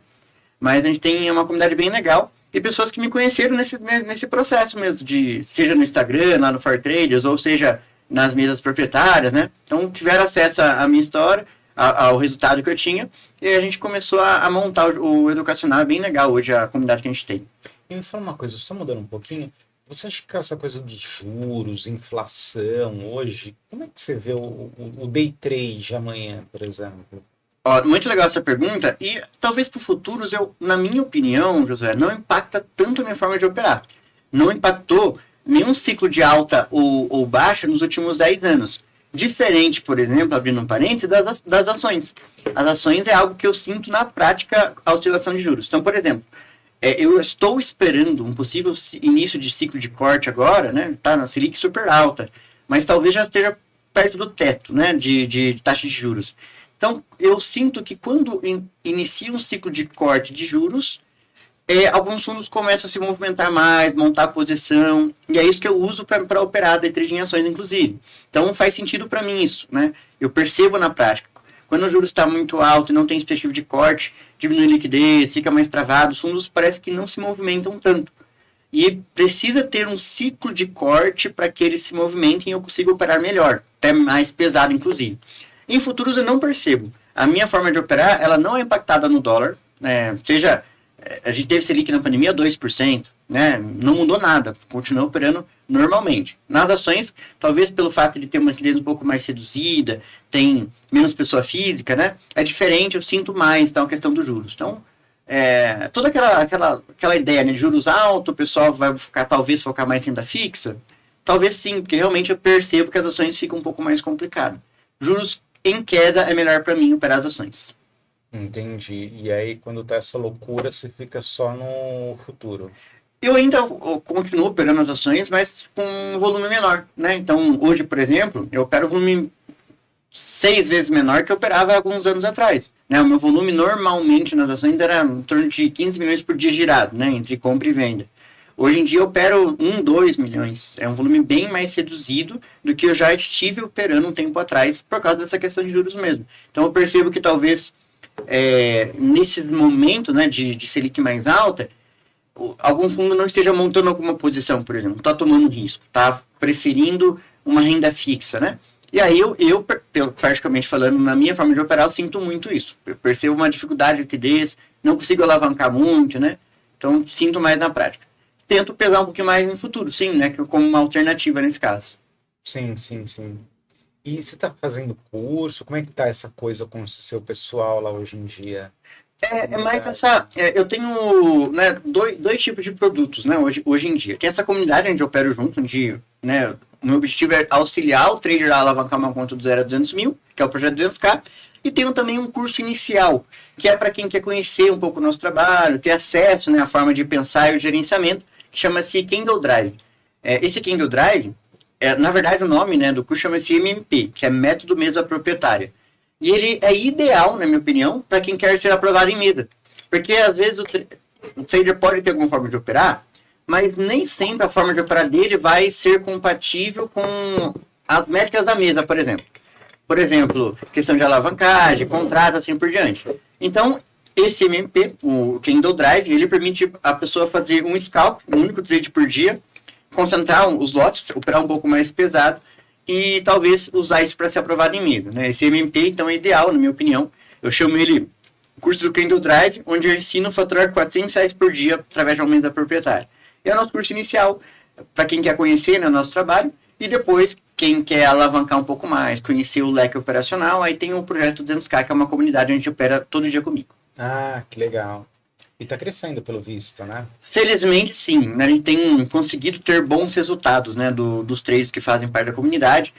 B: Mas a gente tem uma comunidade bem legal. E pessoas que me conheceram nesse processo mesmo, seja no Instagram, lá no ForTraders, ou seja, nas mesas proprietárias, né? Então, tiveram acesso à minha história, ao resultado que eu tinha, e a gente começou a montar o educacional. É bem legal hoje a comunidade que a gente tem.
A: E me fala uma coisa, só mudando um pouquinho, você acha que essa coisa dos juros, inflação hoje, como é que você vê o day trade amanhã, por exemplo?
B: Ó, muito legal essa pergunta, e talvez para o futuro, na minha opinião, Josué, não impacta tanto a minha forma de operar. Não impactou nenhum ciclo de alta ou baixa nos últimos 10 anos. Diferente, por exemplo, abrindo um parênteses, das ações. As ações é algo que eu sinto na prática a oscilação de juros. Então, por exemplo, eu estou esperando um possível início de ciclo de corte agora, né? Tá na Selic super alta, mas talvez já esteja perto do teto, né? De taxa de juros. Então, eu sinto que quando inicia um ciclo de corte de juros, alguns fundos começam a se movimentar mais, montar posição, e é isso que eu uso para operar day trade em ações, inclusive. Então, faz sentido para mim isso, né? Eu percebo na prática. Quando o juros está muito alto e não tem expectativa de corte, diminui a liquidez, fica mais travado, os fundos parece que não se movimentam tanto. E precisa ter um ciclo de corte para que eles se movimentem e eu consiga operar melhor, até mais pesado, inclusive. Em futuros eu não percebo. A minha forma de operar, ela não é impactada no dólar, seja, a gente teve Selic na pandemia 2%, né? Não mudou nada, continua operando normalmente. Nas ações, talvez pelo fato de ter uma liquidez um pouco mais reduzida, tem menos pessoa física, né? É diferente, eu sinto mais, então, a questão dos juros. Então, toda aquela ideia, né, de juros altos, o pessoal vai talvez focar mais em renda fixa, talvez sim, porque realmente eu percebo que as ações ficam um pouco mais complicadas. Juros em queda é melhor para mim operar as ações.
A: Entendi. E aí, quando tá essa loucura, você fica só no futuro.
B: Eu ainda continuo operando as ações, mas com um volume menor, né? Então, hoje, por exemplo, eu opero um volume 6 vezes menor que eu operava há alguns anos atrás, né? O meu volume normalmente nas ações era em torno de 15 milhões por dia girado, né? Entre compra e venda. Hoje em dia eu opero 2 milhões. É um volume bem mais reduzido do que eu já estive operando um tempo atrás, por causa dessa questão de juros mesmo. Então eu percebo que talvez nesses momentos, né, de Selic mais alta, algum fundo não esteja montando alguma posição, por exemplo, está tomando risco, está preferindo uma renda fixa, né? E aí eu, praticamente falando, na minha forma de operar, eu sinto muito isso. Eu percebo uma dificuldade de liquidez, não consigo alavancar muito, né? Então sinto mais na prática. Tento pesar um pouquinho mais no futuro, sim, né? Como uma alternativa nesse caso.
A: Sim. E você tá fazendo curso? Como é que tá essa coisa com o seu pessoal lá hoje em dia?
B: É mais essa... eu tenho, né, dois tipos de produtos, né, hoje em dia. Tem essa comunidade onde eu opero junto, onde, né, o meu objetivo é auxiliar o trader a alavancar uma conta do 0 a 200 mil, que é o projeto 200K. E tenho também um curso inicial, que é para quem quer conhecer um pouco o nosso trabalho, ter acesso, né, à forma de pensar e o gerenciamento, que chama-se Candle Drive. Esse Candle Drive, na verdade o nome, né, do curso chama-se MMP, que é Método Mesa Proprietária. E ele é ideal, na minha opinião, para quem quer ser aprovado em mesa. Porque às vezes o trader pode ter alguma forma de operar, mas nem sempre a forma de operar dele vai ser compatível com as métricas da mesa, por exemplo. Por exemplo, questão de alavancagem, contrato, assim por diante. Então, esse MMP, o Candle Drive, ele permite a pessoa fazer um scalp, um único trade por dia, concentrar os lotes, operar um pouco mais pesado, e talvez usar isso para ser aprovado em mesa, né? Esse MMP, então, é ideal, na minha opinião. Eu chamo ele curso do Candle Drive, onde eu ensino a faturar R$400 por dia através de uma mesa proprietária. E é o nosso curso inicial, para quem quer conhecer, né, o nosso trabalho, e depois, quem quer alavancar um pouco mais, conhecer o leque operacional, aí tem o projeto 200K, que é uma comunidade onde a gente opera todo dia comigo.
A: Ah, que legal. E tá crescendo, pelo visto, né?
B: Felizmente, sim. Né? A gente tem conseguido ter bons resultados, né, dos traders que fazem parte da comunidade.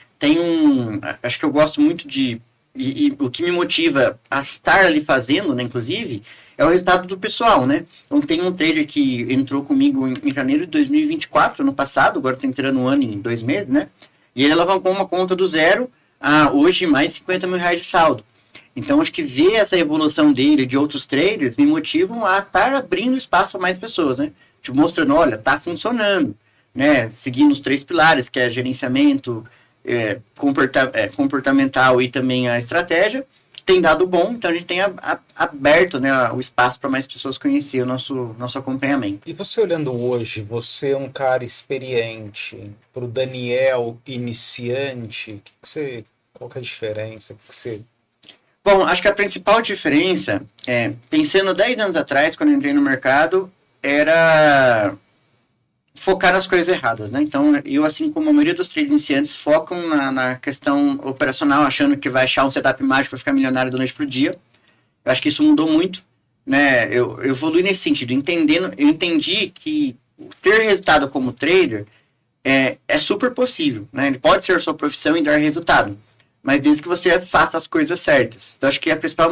B: Acho que eu gosto muito de... E o que me motiva a estar ali fazendo, né, inclusive, é o resultado do pessoal, né? Então, tem um trader que entrou comigo em janeiro de 2024, ano passado, agora está entrando um ano em 2 meses, né? E ele alavancou uma conta do 0 a hoje mais R$50 mil de saldo. Então, acho que ver essa evolução dele e de outros traders me motivam a estar abrindo espaço a mais pessoas, né? Tipo, mostrando, olha, tá funcionando. né, seguindo os 3 pilares, que é gerenciamento, comportamental e também a estratégia, tem dado bom, então a gente tem aberto, né, o espaço para mais pessoas conhecerem o nosso acompanhamento.
A: E você olhando hoje, você é um cara experiente, para o Daniel iniciante, qual que é a diferença?
B: Bom, acho que a principal diferença, pensando 10 anos atrás, quando eu entrei no mercado, era focar nas coisas erradas, né? Então, eu, assim como a maioria dos traders iniciantes, focam na questão operacional, achando que vai achar um setup mágico para ficar milionário da noite pro dia. Eu acho que isso mudou muito, né? Eu evolui nesse sentido, eu entendi que ter resultado como trader é super possível, né? Ele pode ser a sua profissão e dar resultado, mas desde que você faça as coisas certas. Então, acho que a principal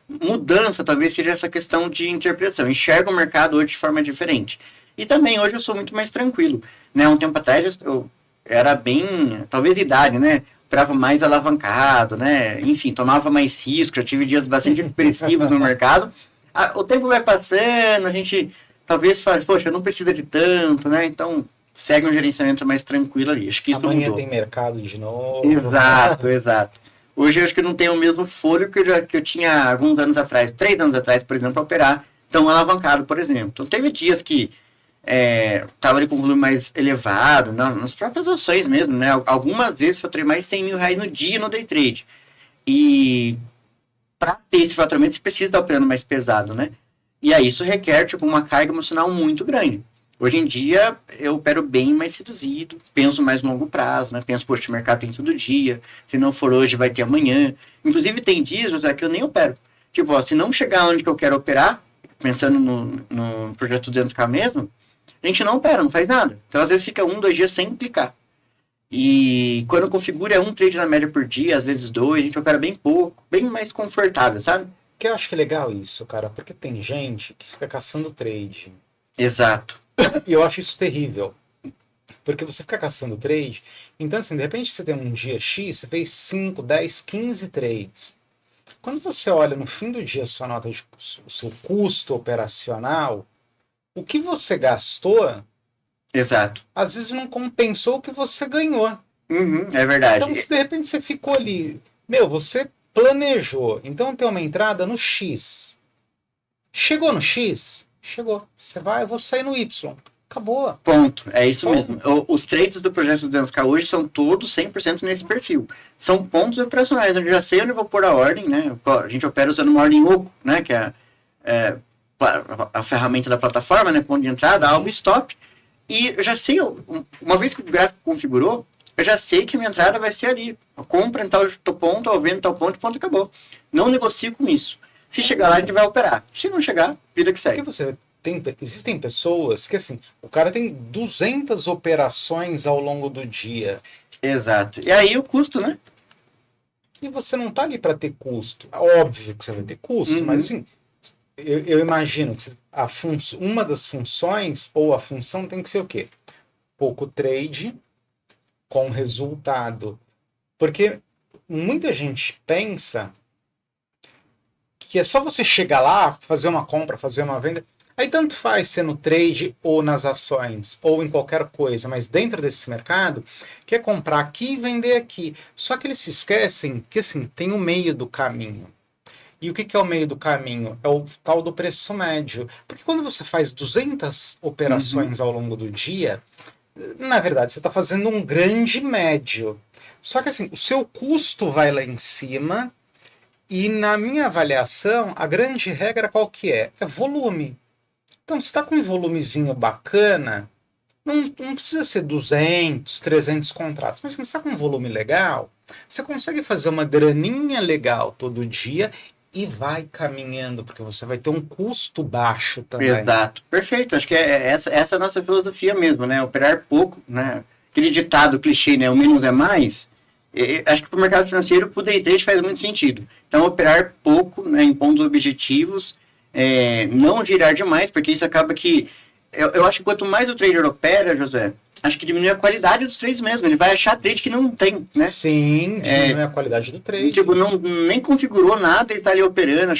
B: mudança talvez seja essa questão de interpretação. Enxerga o mercado hoje de forma diferente. E também hoje eu sou muito mais tranquilo, né? Um tempo atrás eu era bem, talvez idade, né? Operava mais alavancado, né? Enfim, tomava mais risco, já tive dias bastante expressivos no mercado. O tempo vai passando, a gente talvez fale, poxa, não precisa de tanto, né? Então segue um gerenciamento mais tranquilo ali. Acho que isso
A: Amanhã
B: mudou.
A: Tem mercado de novo.
B: Exato. Hoje eu acho que eu não tenho o mesmo fôlego que eu tinha alguns anos atrás, 3 anos atrás, por exemplo, para operar tão alavancado, por exemplo. Então teve dias que estava ali com um volume mais elevado, nas próprias ações mesmo, né? Algumas vezes faturei mais de 100 mil reais no dia no day trade. E para ter esse faturamento, você precisa estar operando mais pesado, né? E aí isso requer tipo, uma carga emocional muito grande. Hoje em dia, eu opero bem mais reduzido, penso mais no longo prazo, né? Penso, poxa, o mercado tem todo dia, se não for hoje, vai ter amanhã. Inclusive, tem dias, José, que eu nem opero. Tipo, ó, se não chegar onde que eu quero operar, pensando no projeto 200K mesmo, a gente não opera, não faz nada. Então, às vezes, fica 1, 2 dias sem clicar. E quando configura um trade na média por dia, às vezes 2, a gente opera bem pouco, bem mais confortável, sabe?
A: Que eu acho que é legal isso, cara, porque tem gente que fica caçando trade.
B: Exato.
A: E eu acho isso terrível. Porque você fica caçando trade, então assim, de repente você tem um dia X, você fez 5, 10, 15 trades. Quando você olha no fim do dia sua nota de o seu custo operacional, o que você gastou,
B: Exato.
A: às vezes não compensou o que você ganhou.
B: É verdade.
A: Então, se de repente você ficou ali, você planejou, então tem uma entrada no X. Chegou no X? Chegou. Você vai, eu vou sair no Y. Acabou.
B: Ponto. É isso mesmo. Os trades do projeto 200K hoje são todos 100% nesse perfil. São pontos operacionais, onde eu já sei onde eu vou pôr a ordem, né? A gente opera usando uma ordem oco, né? Que é a ferramenta da plataforma, né? Ponto de entrada, alvo e stop. E eu já sei, uma vez que o gráfico configurou, eu já sei que minha entrada vai ser ali. Eu compro em tal ponto, eu vendo em tal ponto, acabou. Não negocio com isso. Se chegar lá, a gente vai operar. Se não chegar, vida que segue.
A: Porque existem pessoas que, assim, o cara tem 200 operações ao longo do dia.
B: Exato. E aí o custo, né?
A: E você não tá ali para ter custo. Óbvio que você vai ter custo, mas assim, eu imagino que uma das funções, ou a função tem que ser o quê? Pouco trade com resultado. Porque muita gente pensa que é só você chegar lá, fazer uma compra, fazer uma venda. Aí tanto faz ser no trade ou nas ações, ou em qualquer coisa, mas dentro desse mercado, quer comprar aqui e vender aqui. Só que eles se esquecem que assim, tem o meio do caminho. E o que é o meio do caminho? É o tal do preço médio. Porque quando você faz 200 operações ao longo do dia, na verdade, você está fazendo um grande médio. Só que assim, o seu custo vai lá em cima, e na minha avaliação, a grande regra qual que é? É volume. Então, se está com um volumezinho bacana, não precisa ser 200, 300 contratos, mas se você está com um volume legal, você consegue fazer uma graninha legal todo dia e vai caminhando, porque você vai ter um custo baixo também.
B: Exato, perfeito. Acho que essa é a nossa filosofia mesmo, né? Operar pouco, né? Aquele ditado clichê, né? O menos é mais. Acho que para o mercado financeiro, para o day trade faz muito sentido. Então, operar pouco, né, em pontos objetivos, não girar demais, porque isso acaba que... Eu acho que quanto mais o trader opera, José, acho que diminui a qualidade dos trades mesmo. Ele vai achar trade que não tem, né?
A: Sim, diminui a qualidade do trade.
B: Tipo, nem configurou nada, ele tá ali operando,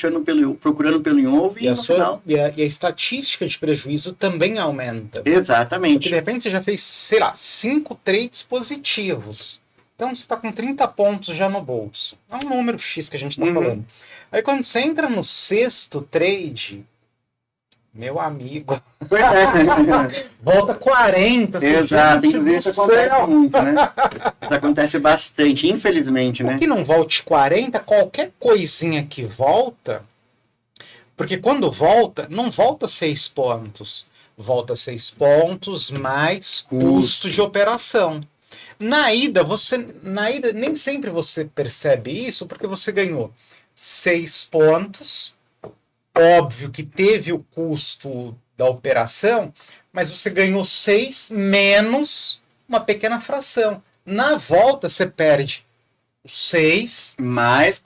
B: procurando pelo em ovo e no final...
A: E a estatística de prejuízo também aumenta.
B: Exatamente.
A: Porque de repente você já fez, sei lá, 5 trades positivos. Então você está com 30 pontos já no bolso. É um número X que a gente está falando. Aí quando você entra no 6º trade, meu amigo, volta 40.
B: Exato, inclusive isso acontece muito, né? Isso acontece bastante, infelizmente, né?
A: Que não volte 40, qualquer coisinha que volta, porque quando volta, não volta 6 pontos. Volta 6 pontos mais custo de operação. Na ida, nem sempre você percebe isso, porque você ganhou 6 pontos. Óbvio que teve o custo da operação, mas você ganhou 6 menos uma pequena fração. Na volta, você perde 6
B: mais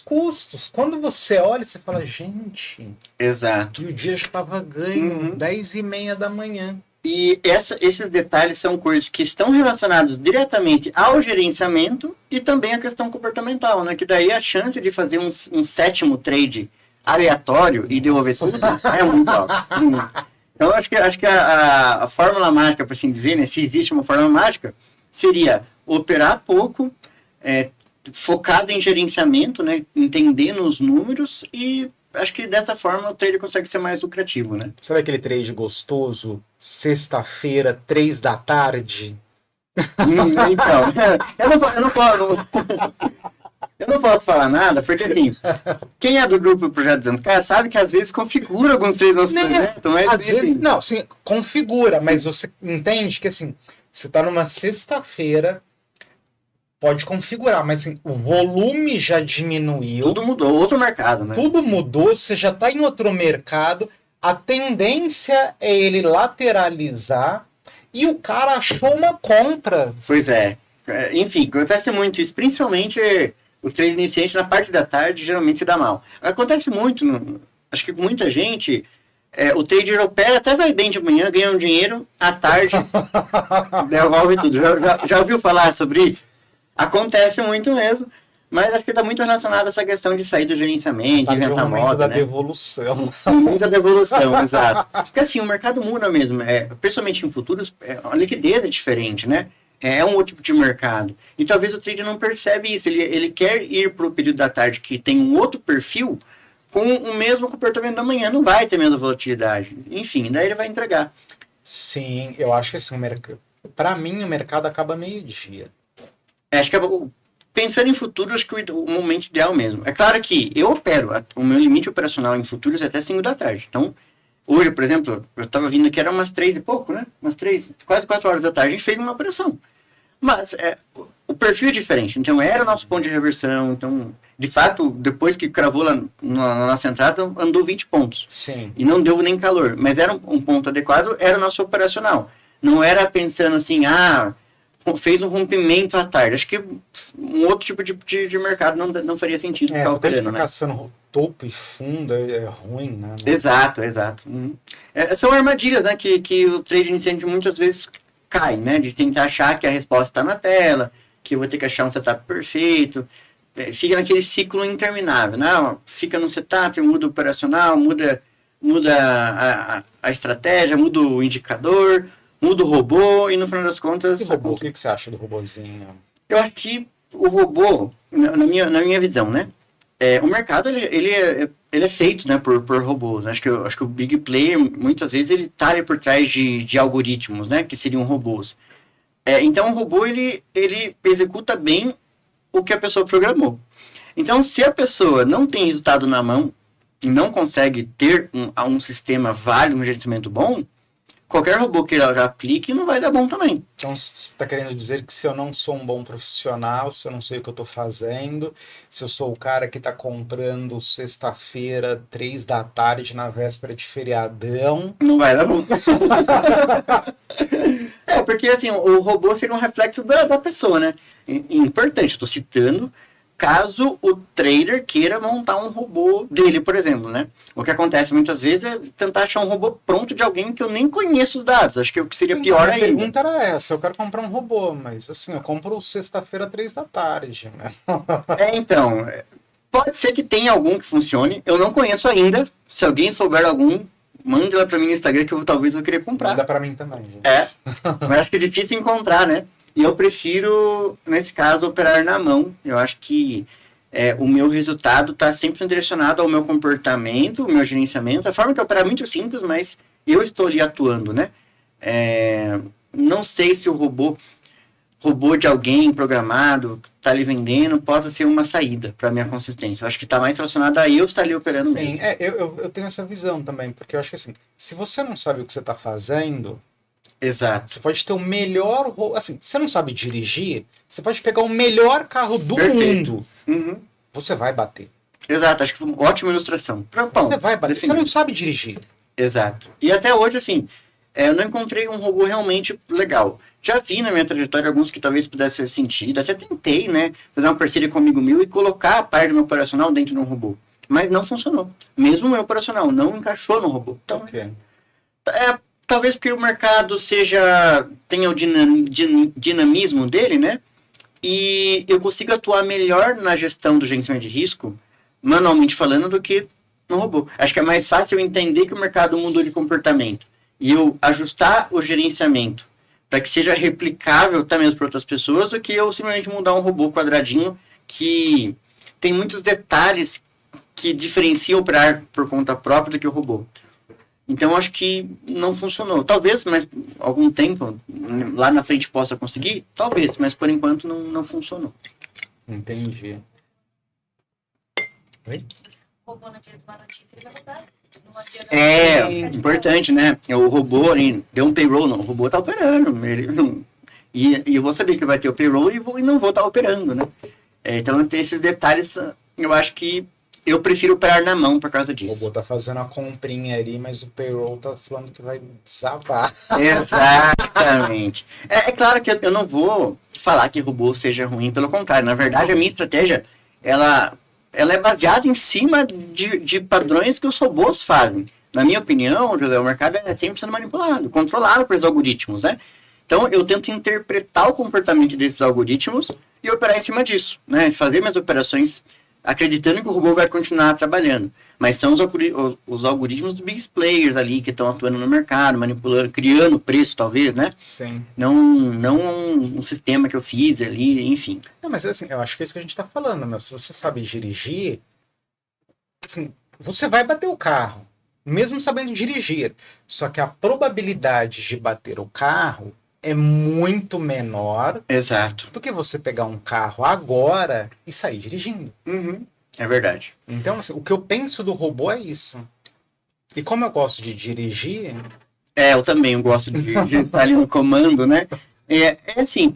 A: custos. Quando você olha, você fala, gente...
B: Exato.
A: E o dia já estava ganho, 10h30 da manhã.
B: E esses detalhes são coisas que estão relacionados diretamente ao gerenciamento e também à questão comportamental, né? Que daí a chance de fazer um 7º trade aleatório e devolver tudo é muito alto. Então, acho que a fórmula mágica, por assim dizer, né? Se existe uma fórmula mágica, seria operar pouco, focado em gerenciamento, né? Entendendo os números e... Acho que dessa forma o trade consegue ser mais lucrativo, né?
A: Sabe aquele trade gostoso, sexta-feira, 3 da tarde?
B: Então, eu não posso falar nada, porque assim, quem é do grupo Projeto 200K sabe que às vezes configura alguns trades no nosso projeto, mas...
A: Às vezes, não, sim, configura, mas você entende que assim, você está numa sexta-feira, pode configurar, mas assim, o volume já diminuiu.
B: Tudo mudou, outro mercado, né?
A: Tudo mudou, você já está em outro mercado, a tendência é ele lateralizar e o cara achou uma compra.
B: Pois é. Enfim, acontece muito isso, principalmente o trade iniciante na parte da tarde geralmente se dá mal. Acontece muito, acho que com muita gente, o trader opera, até vai bem de manhã, ganha um dinheiro, à tarde devolve tudo. Já ouviu falar sobre isso? Acontece muito mesmo, mas acho que está muito relacionado a essa questão de sair do gerenciamento, inventar moda, né?
A: Devolução.
B: Muita devolução, exato. Porque assim, o mercado muda mesmo, principalmente em futuros, a liquidez é diferente, né? É um outro tipo de mercado. E talvez o trader não percebe isso, ele quer ir para o período da tarde que tem um outro perfil com o mesmo comportamento da manhã, não vai ter menos volatilidade. Enfim, daí ele vai entregar.
A: Sim, eu acho que assim, para mim o mercado acaba meio-dia.
B: Acho que pensando em futuros, acho que o momento ideal mesmo. É claro que eu opero, o meu limite operacional em futuros é até 5 da tarde. Então, hoje, por exemplo, eu estava vindo aqui, era umas 3 e pouco, né? Quase 4 horas da tarde, a gente fez uma operação. Mas o perfil é diferente. Então, era o nosso ponto de reversão. Então, de fato, depois que cravou lá na nossa entrada, andou 20 pontos.
A: Sim.
B: E não deu nem calor. Mas era um ponto adequado, era o nosso operacional. Não era pensando assim, fez um rompimento à tarde. Acho que um outro tipo de mercado não faria sentido ficar operando, né?
A: Caçando topo e fundo é ruim, né?
B: Exato. São armadilhas, né? Que o trade iniciante muitas vezes cai, né? De tentar achar que a resposta está na tela, que eu vou ter que achar um setup perfeito. Fica naquele ciclo interminável, né? Fica no setup, muda o operacional, muda a estratégia, muda o indicador, muda o robô e no final das contas...
A: E robô, o que você acha do robozinho?
B: Eu acho que o robô, na minha visão, né? O mercado ele é feito, né, por robôs. Acho que o big player, muitas vezes, ele está ali por trás de algoritmos, né? Que seriam robôs. Então, o robô, ele executa bem o que a pessoa programou. Então, se a pessoa não tem resultado na mão e não consegue ter um sistema válido, um gerenciamento bom, qualquer robô que ela aplique não vai dar bom também.
A: Então, você está querendo dizer que se eu não sou um bom profissional, se eu não sei o que eu estou fazendo, se eu sou o cara que está comprando sexta-feira, 3 da tarde, na véspera de feriadão...
B: Não vai dar bom. Porque assim, o robô seria um reflexo da pessoa, né? Importante, eu estou citando caso o trader queira montar um robô dele, por exemplo, né? O que acontece muitas vezes é tentar achar um robô pronto de alguém que eu nem conheço os dados. Acho que o que seria pior
A: A
B: ainda.
A: pergunta era essa, eu quero comprar um robô, mas assim, eu compro sexta-feira, 3 da tarde, né?
B: Então, pode ser que tenha algum que funcione. Eu não conheço ainda. Se alguém souber algum, mande lá pra mim no Instagram que talvez eu queria comprar.
A: Manda pra mim também, gente.
B: Mas acho que é difícil encontrar, né? E eu prefiro, nesse caso, operar na mão. Eu acho que o meu resultado está sempre direcionado ao meu comportamento, ao meu gerenciamento. A forma que eu operar é muito simples, mas eu estou ali atuando, né? Não sei se o robô de alguém programado que está ali vendendo possa ser uma saída para minha consistência. Eu acho que está mais relacionado a eu estar ali operando
A: Sim,
B: mesmo.
A: eu tenho essa visão também, porque eu acho que assim, se você não sabe o que você está fazendo,
B: Exato.
A: você pode ter o melhor. Assim, você não sabe dirigir, você pode pegar o melhor carro do mundo.
B: Uhum.
A: Você vai bater.
B: Exato, acho que foi uma ótima ilustração. Bom,
A: Você vai bater.
B: definido.
A: Você não sabe dirigir.
B: Exato. E até hoje, assim, eu não encontrei um robô realmente legal. Já vi na minha trajetória alguns que talvez pudesse ser sentido. Até tentei, né, fazer uma parceria com um amigo meu e colocar a parte do meu operacional dentro de um robô. Mas não funcionou. Mesmo o meu operacional não encaixou no robô. Então,
A: Ok.
B: talvez porque o mercado tenha o dinamismo dele, né? E eu consigo atuar melhor na gestão do gerenciamento de risco, manualmente falando, do que no robô. Acho que é mais fácil eu entender que o mercado mudou de comportamento e eu ajustar o gerenciamento para que seja replicável até mesmo para outras pessoas, do que eu simplesmente mudar um robô quadradinho que tem muitos detalhes que diferenciam operar por conta própria do que o robô. Então, acho que não funcionou. Talvez, mas algum tempo, lá na frente possa conseguir? Talvez, mas por enquanto não funcionou.
A: Entendi. Oi?
C: O robô no dia de uma notícia, ele vai mudar.
B: Importante, né? O robô ali, deu um payroll, não, o robô tá operando. Ele não, e eu vou saber que vai ter o payroll e não vou estar operando, né? Então, tem esses detalhes, eu acho que eu prefiro operar na mão por causa
A: O
B: disso.
A: robô tá fazendo a comprinha ali, mas o payroll tá falando que vai desabar.
B: Exatamente. É claro que eu não vou falar que robô seja ruim, pelo contrário. Na verdade, a minha estratégia, ela é baseada em cima de padrões que os robôs fazem. Na minha opinião, José, o mercado é sempre sendo manipulado, controlado por esses algoritmos, né? Então, eu tento interpretar o comportamento desses algoritmos e operar em cima disso, né? Fazer minhas operações acreditando que o robô vai continuar trabalhando. Mas são os algoritmos dos big players ali que estão atuando no mercado, manipulando, criando preço, talvez, né?
A: Sim.
B: Não um sistema que eu fiz ali, enfim.
A: Não, mas assim, eu acho que é isso que a gente tá falando, meu. Se você sabe dirigir, assim, você vai bater o carro, mesmo sabendo dirigir. Só que a probabilidade de bater o carro é muito menor
B: Exato.
A: do que você pegar um carro agora e sair dirigindo.
B: Uhum. É verdade.
A: Então, assim, o que eu penso do robô é isso. E como eu gosto de dirigir,
B: Eu também gosto de estar ali no comando, né? Assim,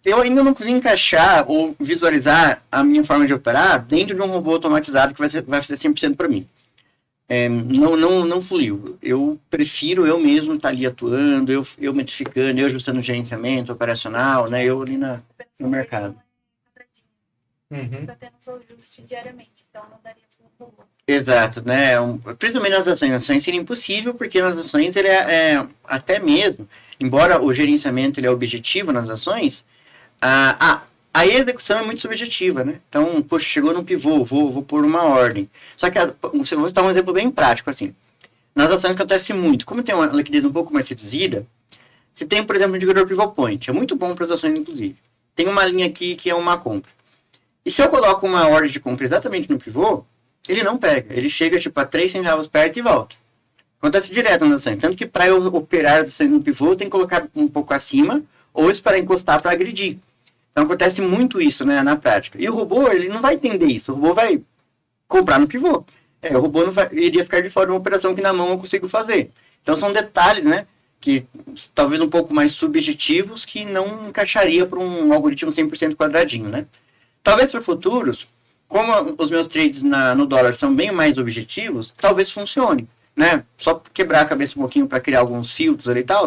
B: eu ainda não consigo encaixar ou visualizar a minha forma de operar dentro de um robô automatizado que vai ser 100% para mim. Não fluiu. Eu prefiro eu mesmo estar ali atuando, eu modificando, eu ajustando o gerenciamento operacional, né? Eu ali no mercado.
C: Está tendo seu ajuste diariamente, então não daria para um robô.
B: Exato, né? Principalmente nas ações. Nas ações seria impossível, porque nas ações ele até mesmo, embora o gerenciamento ele é objetivo nas ações, a execução é muito subjetiva, né? Então, poxa, chegou no pivô, vou pôr uma ordem. Só que, vou dar um exemplo bem prático, assim. Nas ações acontece muito. Como tem uma liquidez um pouco mais reduzida, você tem, por exemplo, o indicador pivot point. É muito bom para as ações, inclusive. Tem uma linha aqui que é uma compra. E se eu coloco uma ordem de compra exatamente no pivô, ele não pega. Ele chega, tipo, a 3 centavos perto e volta. Acontece direto nas ações. Tanto que para eu operar as ações no pivô, eu tenho que colocar um pouco acima ou esperar encostar para agredir. Então, acontece muito isso, né, na prática. E o robô, ele não vai entender isso. O robô vai comprar no pivô. O robô iria ficar de fora de uma operação que na mão eu consigo fazer. Então, são detalhes, né, que talvez um pouco mais subjetivos que não encaixaria para um algoritmo 100% quadradinho, né? Talvez para futuros, como os meus trades no dólar são bem mais objetivos, talvez funcione, né? Só quebrar a cabeça um pouquinho para criar alguns filtros ali e tal,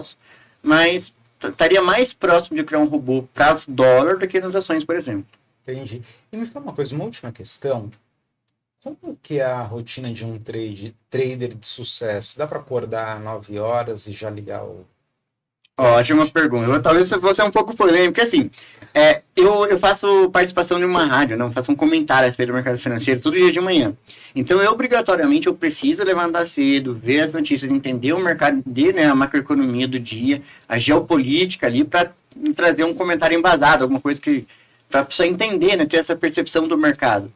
B: mas estaria mais próximo de criar um robô para dólar do que nas ações, por exemplo.
A: Entendi. E me fala uma coisa, uma última questão. Como que é a rotina de um trader de sucesso? Dá para acordar 9 horas e já ligar o...
B: Ótima pergunta. Talvez você ser um pouco polêmico, porque assim, eu faço participação em uma rádio, não, eu faço um comentário a respeito do mercado financeiro todo dia de manhã. Então, obrigatoriamente, eu preciso levantar cedo, ver as notícias, entender o mercado, entender, né, a macroeconomia do dia, a geopolítica ali, para trazer um comentário embasado, alguma coisa que, para a pessoa entender, né, ter essa percepção do mercado.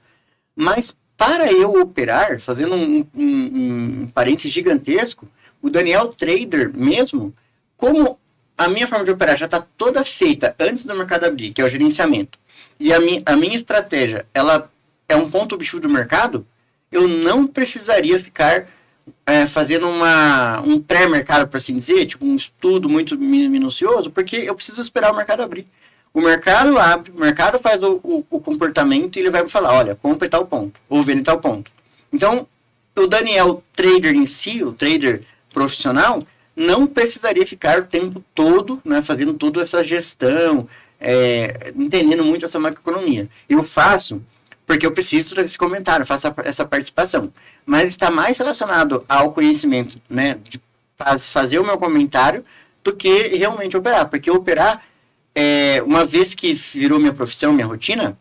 B: Mas, para eu operar, fazendo um parênteses gigantesco, o Daniel Trader mesmo, como a minha forma de operar já está toda feita antes do mercado abrir, que é o gerenciamento, e a minha estratégia, ela é um ponto objetivo do mercado, eu não precisaria ficar fazendo um pré-mercado, por assim dizer, tipo um estudo muito minucioso, porque eu preciso esperar o mercado abrir. O mercado abre, o mercado faz o comportamento e ele vai me falar, olha, compre tal ponto, ou vende tal ponto. Então, o Daniel Trader em si, o trader profissional, não precisaria ficar o tempo todo, né, fazendo toda essa gestão, entendendo muito essa macroeconomia. Eu faço porque eu preciso trazer esse comentário, faço essa participação. Mas está mais relacionado ao conhecimento, né, de fazer o meu comentário, do que realmente operar. Porque operar, uma vez que virou minha profissão, minha rotina,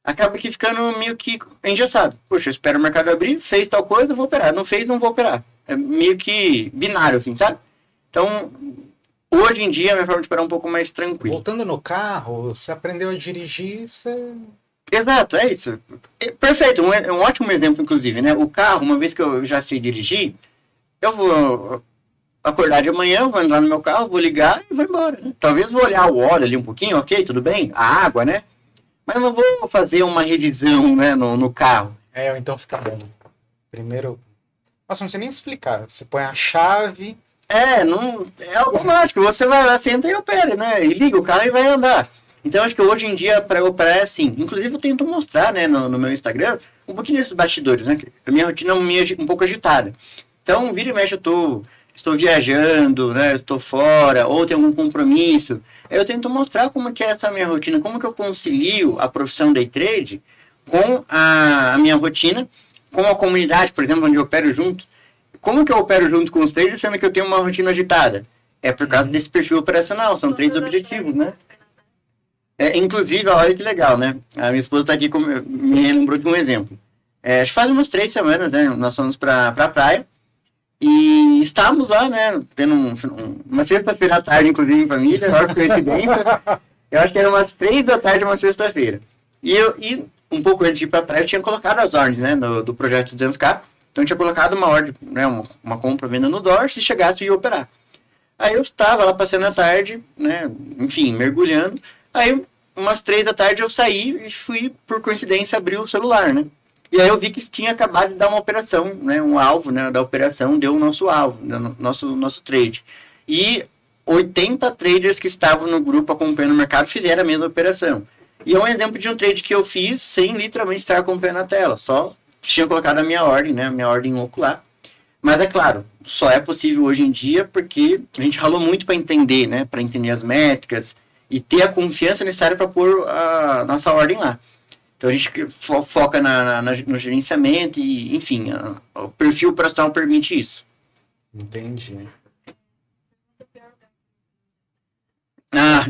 B: acaba que ficando meio que engessado. Poxa, eu espero o mercado abrir, fez tal coisa, eu vou operar. Não fez, não vou operar. É meio que binário, assim, sabe? Então, hoje em dia, a minha forma de operar é um pouco mais tranquila.
A: Voltando no carro, você aprendeu a dirigir, você...
B: Exato, é isso. Perfeito, um ótimo exemplo, inclusive, né? O carro, uma vez que eu já sei dirigir, eu vou acordar de manhã, vou entrar no meu carro, vou ligar e vou embora, né? Talvez vou olhar o óleo ali um pouquinho, ok, tudo bem? A água, né? Mas não vou fazer uma revisão, né, no carro.
A: Então fica bom. Primeiro... Nossa, não sei nem explicar. Você põe a chave...
B: Não, é automático. Você vai lá, senta e opera, né? E liga o carro e vai andar. Então, acho que hoje em dia, para operar é assim. Inclusive, eu tento mostrar, né, no meu Instagram, um pouquinho desses bastidores, né? A minha rotina é um pouco agitada. Então, vira e mexe, estou viajando, né? Estou fora, ou tenho algum compromisso. Aí eu tento mostrar como que é essa minha rotina, como que eu concilio a profissão day trade com a minha rotina, com a comunidade, por exemplo, onde eu opero junto. Como que eu opero junto com os traders, sendo que eu tenho uma rotina agitada? É por causa desse perfil operacional, são trades objetivos, né? Inclusive, olha que legal, né? A minha esposa está aqui, me lembrou de um exemplo. Acho que faz umas 3 semanas, né? Nós fomos para a praia e estávamos lá, né? Tendo uma sexta-feira à tarde, inclusive, em família, olha que coincidência. Eu acho que era umas 3 da tarde, uma sexta-feira. E um pouco antes de ir para a praia, eu tinha colocado as ordens, né? Do projeto 200K. Então, eu tinha colocado uma ordem, né? Uma compra-venda no dólar, se chegasse, eu ia operar. Aí eu estava lá passando a tarde, né? Enfim, mergulhando. Aí, umas 3 da tarde, eu saí e fui, por coincidência, abrir o celular, né? E aí eu vi que tinha acabado de dar uma operação, né? Um alvo, né? Da operação deu o nosso alvo, nosso trade. E 80 traders que estavam no grupo acompanhando o mercado fizeram a mesma operação. E é um exemplo de um trade que eu fiz sem literalmente estar acompanhando a tela. Só tinha colocado a minha ordem, né? A minha ordem ocular. Mas é claro, só é possível hoje em dia porque a gente ralou muito para entender, né? Para entender as métricas e ter a confiança necessária para pôr a nossa ordem lá. Então a gente foca no gerenciamento e, enfim, o perfil operacional permite isso.
A: Entendi.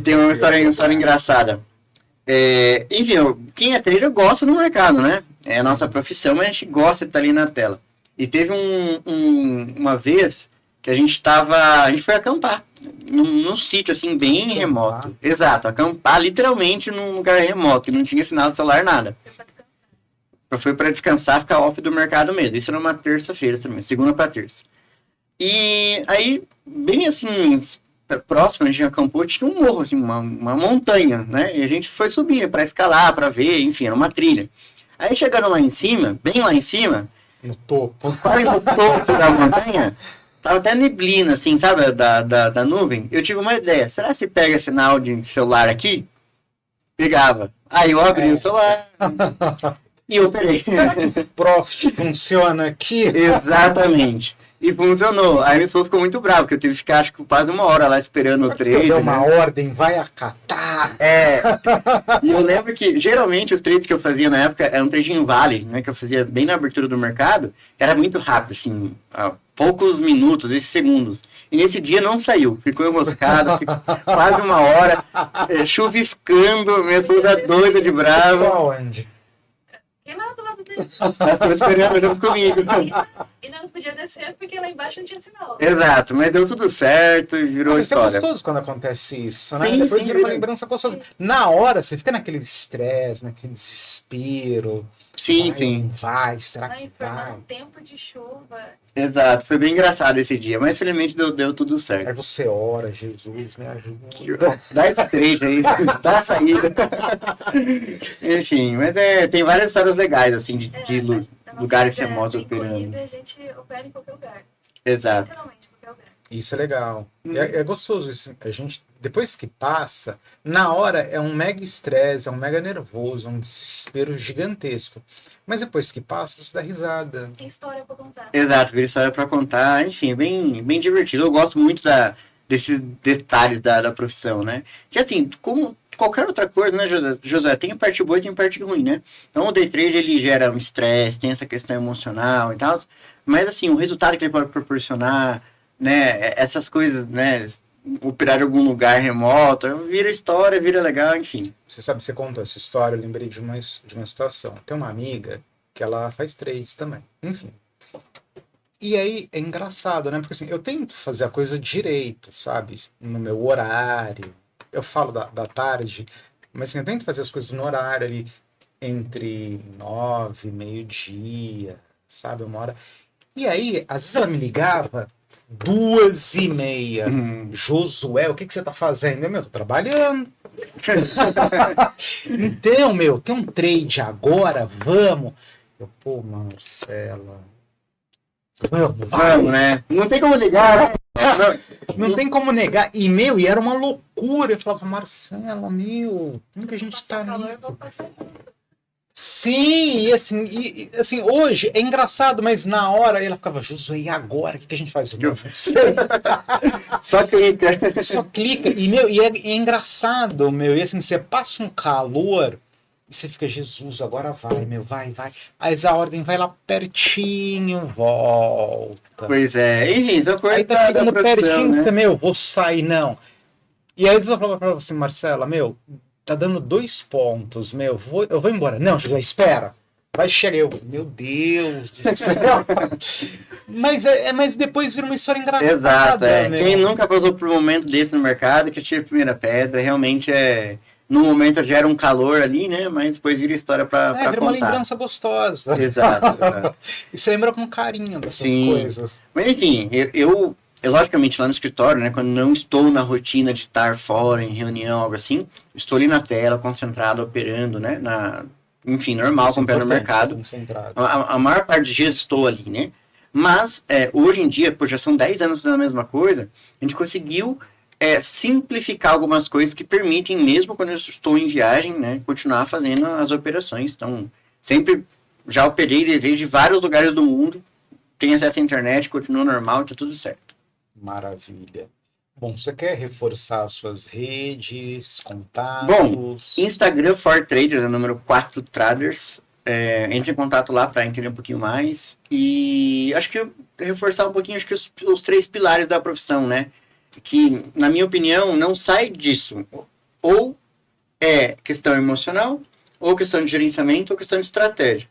B: Tem uma história engraçada. Enfim, quem é trader gosta do mercado, né? É a nossa profissão, mas a gente gosta de estar ali na tela. E teve uma vez que a gente foi acampar num sítio assim bem remoto. Exato, acampar literalmente num lugar remoto, que não tinha sinal de celular, nada. Foi para descansar, ficar off do mercado mesmo. Isso era uma terça-feira também, segunda para terça. E aí, bem assim, próximo, a gente acampou, tinha um morro, assim, uma montanha, né? E a gente foi subir para escalar, para ver, enfim, era uma trilha. Aí chegando lá em cima, bem lá em cima,
A: no topo,
B: quase no topo da montanha, tava até neblina, assim, sabe, da nuvem. Eu tive uma ideia, será que pega sinal de celular aqui? Pegava. Aí eu abri o celular e operei.
A: Será que o Profit funciona aqui?
B: Exatamente. E funcionou. Aí minha esposa ficou muito brava, porque eu tive que ficar, acho que quase 1 hora lá esperando o
A: Você
B: trade,
A: deu
B: né?
A: uma ordem, vai acatar.
B: É, e eu lembro que geralmente os trades que eu fazia na época era um trade em vale, né? Que eu fazia bem na abertura do mercado, era muito rápido, assim, a poucos minutos, esses segundos. E nesse dia não saiu, ficou enroscado, ficou quase 1 hora, chuviscando, minha esposa doida de brava.
A: Qual, Andy?
C: E lá do lado dele.
B: Ela ficou esperando junto comigo.
C: E não podia descer porque lá embaixo não tinha sinal.
B: Exato, mas deu tudo certo e virou
A: Mas é
B: história.
A: gostoso quando acontece isso, né?
B: Sim,
A: Depois
B: sim,
A: vira uma
B: vira.
A: lembrança gostosa. Na hora, você fica naquele estresse, naquele desespero.
B: Sim,
A: Vai,
B: sim.
A: não vai, será
C: Lá
A: que
C: informando
A: vai?
C: um tempo de chuva.
B: Exato, foi bem engraçado esse dia, mas felizmente deu tudo certo.
A: Aí você ora, Jesus, me ajuda.
B: Dá esse trecho aí, dá a saída. Enfim, mas tem várias histórias legais, assim, de
C: A nossa
B: lugares
C: vida
B: remotos
C: bem
B: operando.
C: corrida, a gente opera em qualquer lugar.
B: Exato.
C: Literalmente, em qualquer lugar.
A: Isso é legal. É gostoso isso. A gente, depois que passa, na hora é um mega estresse, é um mega nervoso, é um desespero gigantesco. Mas depois que passa, você dá risada.
C: Tem história pra contar.
B: Exato, vira história pra contar, enfim, bem divertido. Eu gosto muito desses detalhes da profissão, né? Que assim, como qualquer outra coisa, né, José? Tem parte boa e tem parte ruim, né? Então o day trade ele gera um estresse, tem essa questão emocional e tal, mas assim, o resultado que ele pode proporcionar, né, essas coisas, né, operar em algum lugar remoto, vira história, vira legal, enfim.
A: Você sabe, você contou essa história, eu lembrei de uma situação. Tem uma amiga que ela faz trades também. Enfim. E aí é engraçado, né? Porque assim, eu tento fazer a coisa direito, sabe? No meu horário. Eu falo da tarde, mas assim, eu tento fazer as coisas no horário ali entre 9 e meio-dia, sabe? 1 hora. E aí, às vezes ela me ligava 2h30. Josué, o que você tá fazendo? Eu, tô trabalhando. Então, tem um trade agora, vamos. Eu, pô, Marcela,
B: Vamos, né? Não tem como ligar, né?
A: não tem como negar. E, e era uma loucura. Eu falava, Marcela, como que a gente tá
C: Calor,
A: nisso?
C: vou passar.
A: Sim, e assim, hoje é engraçado, mas na hora ela ficava, Josué, e agora? O que a gente faz? Eu não sei.
B: Só clica.
A: Só clica. E é engraçado, e assim, você passa um calor e você fica, Jesus, agora vai, vai. Aí a ordem vai lá pertinho, volta.
B: Pois é, enfim, são coisas
A: Aí tá ficando
B: profissão,
A: pertinho,
B: né?
A: você, vou sair, não. E aí eu falava pra ela assim, Marcela, tá dando 2 pontos, eu vou embora. Não, José, espera. Vai chegar eu. Meu Deus do céu. mas depois vira uma história engraçada.
B: Exato,
A: meu.
B: Quem nunca passou por um momento desse no mercado, que tira a primeira pedra, realmente no momento gera um calor ali, né? Mas depois vira história pra
A: vira
B: contar.
A: uma lembrança gostosa.
B: Exato.
A: E você lembra com carinho dessas
B: Sim.
A: coisas.
B: Mas enfim, eu logicamente lá no escritório, né? Quando não estou na rotina de estar fora, em reunião, algo assim, estou ali na tela, concentrado, operando, né? Enfim, normal, com o pé no mercado.
A: Concentrado.
B: A maior parte dos dias estou ali, né? Mas, hoje em dia, já são 10 anos fazendo a mesma coisa, a gente conseguiu simplificar algumas coisas que permitem, mesmo quando eu estou em viagem, né, continuar fazendo as operações. Então, sempre já operei desde vários lugares do mundo, tenho acesso à internet, continua normal, tá tudo certo.
A: Maravilha. Bom, você quer reforçar suas redes, contatos?
B: Bom, Instagram for Traders, número 4 Traders. Entre em contato lá para entender um pouquinho mais. E acho que reforçar um pouquinho os 3 pilares da profissão, né? Que, na minha opinião, não sai disso. Ou é questão emocional, ou questão de gerenciamento, ou questão de estratégia.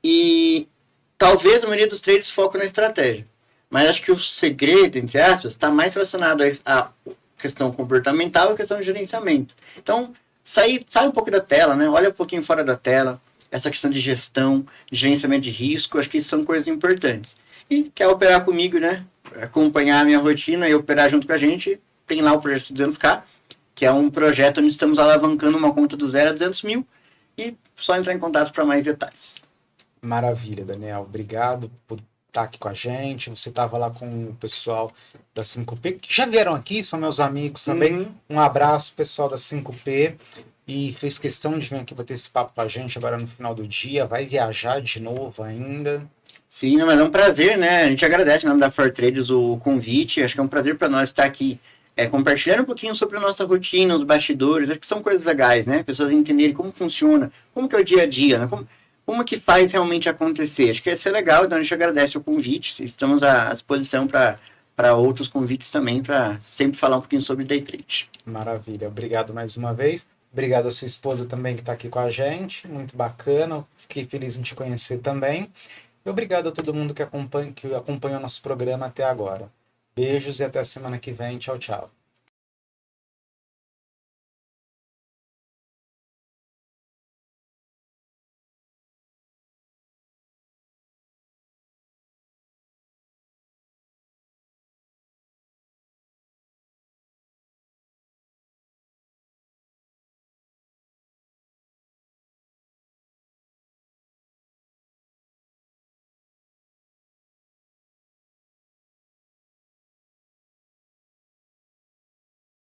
B: E talvez a maioria dos traders foque na estratégia. Mas acho que o segredo, entre aspas, está mais relacionado à questão comportamental e à questão de gerenciamento. Então, sai um pouco da tela, né? Olha um pouquinho fora da tela. Essa questão de gestão, de gerenciamento de risco, acho que isso são coisas importantes. E quer operar comigo, né? Acompanhar a minha rotina e operar junto com a gente, tem lá o projeto 200K, que é um projeto onde estamos alavancando uma conta do 0 a 200 mil, e só entrar em contato para mais detalhes.
A: Maravilha, Daniel. Obrigado por estar aqui com a gente. Você estava lá com o pessoal da 5P, que já vieram aqui, são meus amigos também. Um abraço, pessoal da 5P. E fez questão de vir aqui bater esse papo com a gente agora no final do dia. Vai viajar de novo ainda.
B: Sim, não, mas é um prazer, né? A gente agradece em nome da For Traders o convite. Acho que é um prazer para nós estar aqui compartilhando um pouquinho sobre a nossa rotina, os bastidores. Acho que são coisas legais, né? Pessoas entenderem como funciona, como que é o dia a dia, né? Como que faz realmente acontecer. Acho que isso é legal, então a gente agradece o convite. Estamos à disposição para outros convites também, para sempre falar um pouquinho sobre day trade.
A: Maravilha. Obrigado mais uma vez. Obrigado à sua esposa também que está aqui com a gente. Muito bacana. Fiquei feliz em te conhecer também. E obrigado a todo mundo que acompanhou nosso programa até agora. Beijos e até a semana que vem. Tchau, tchau.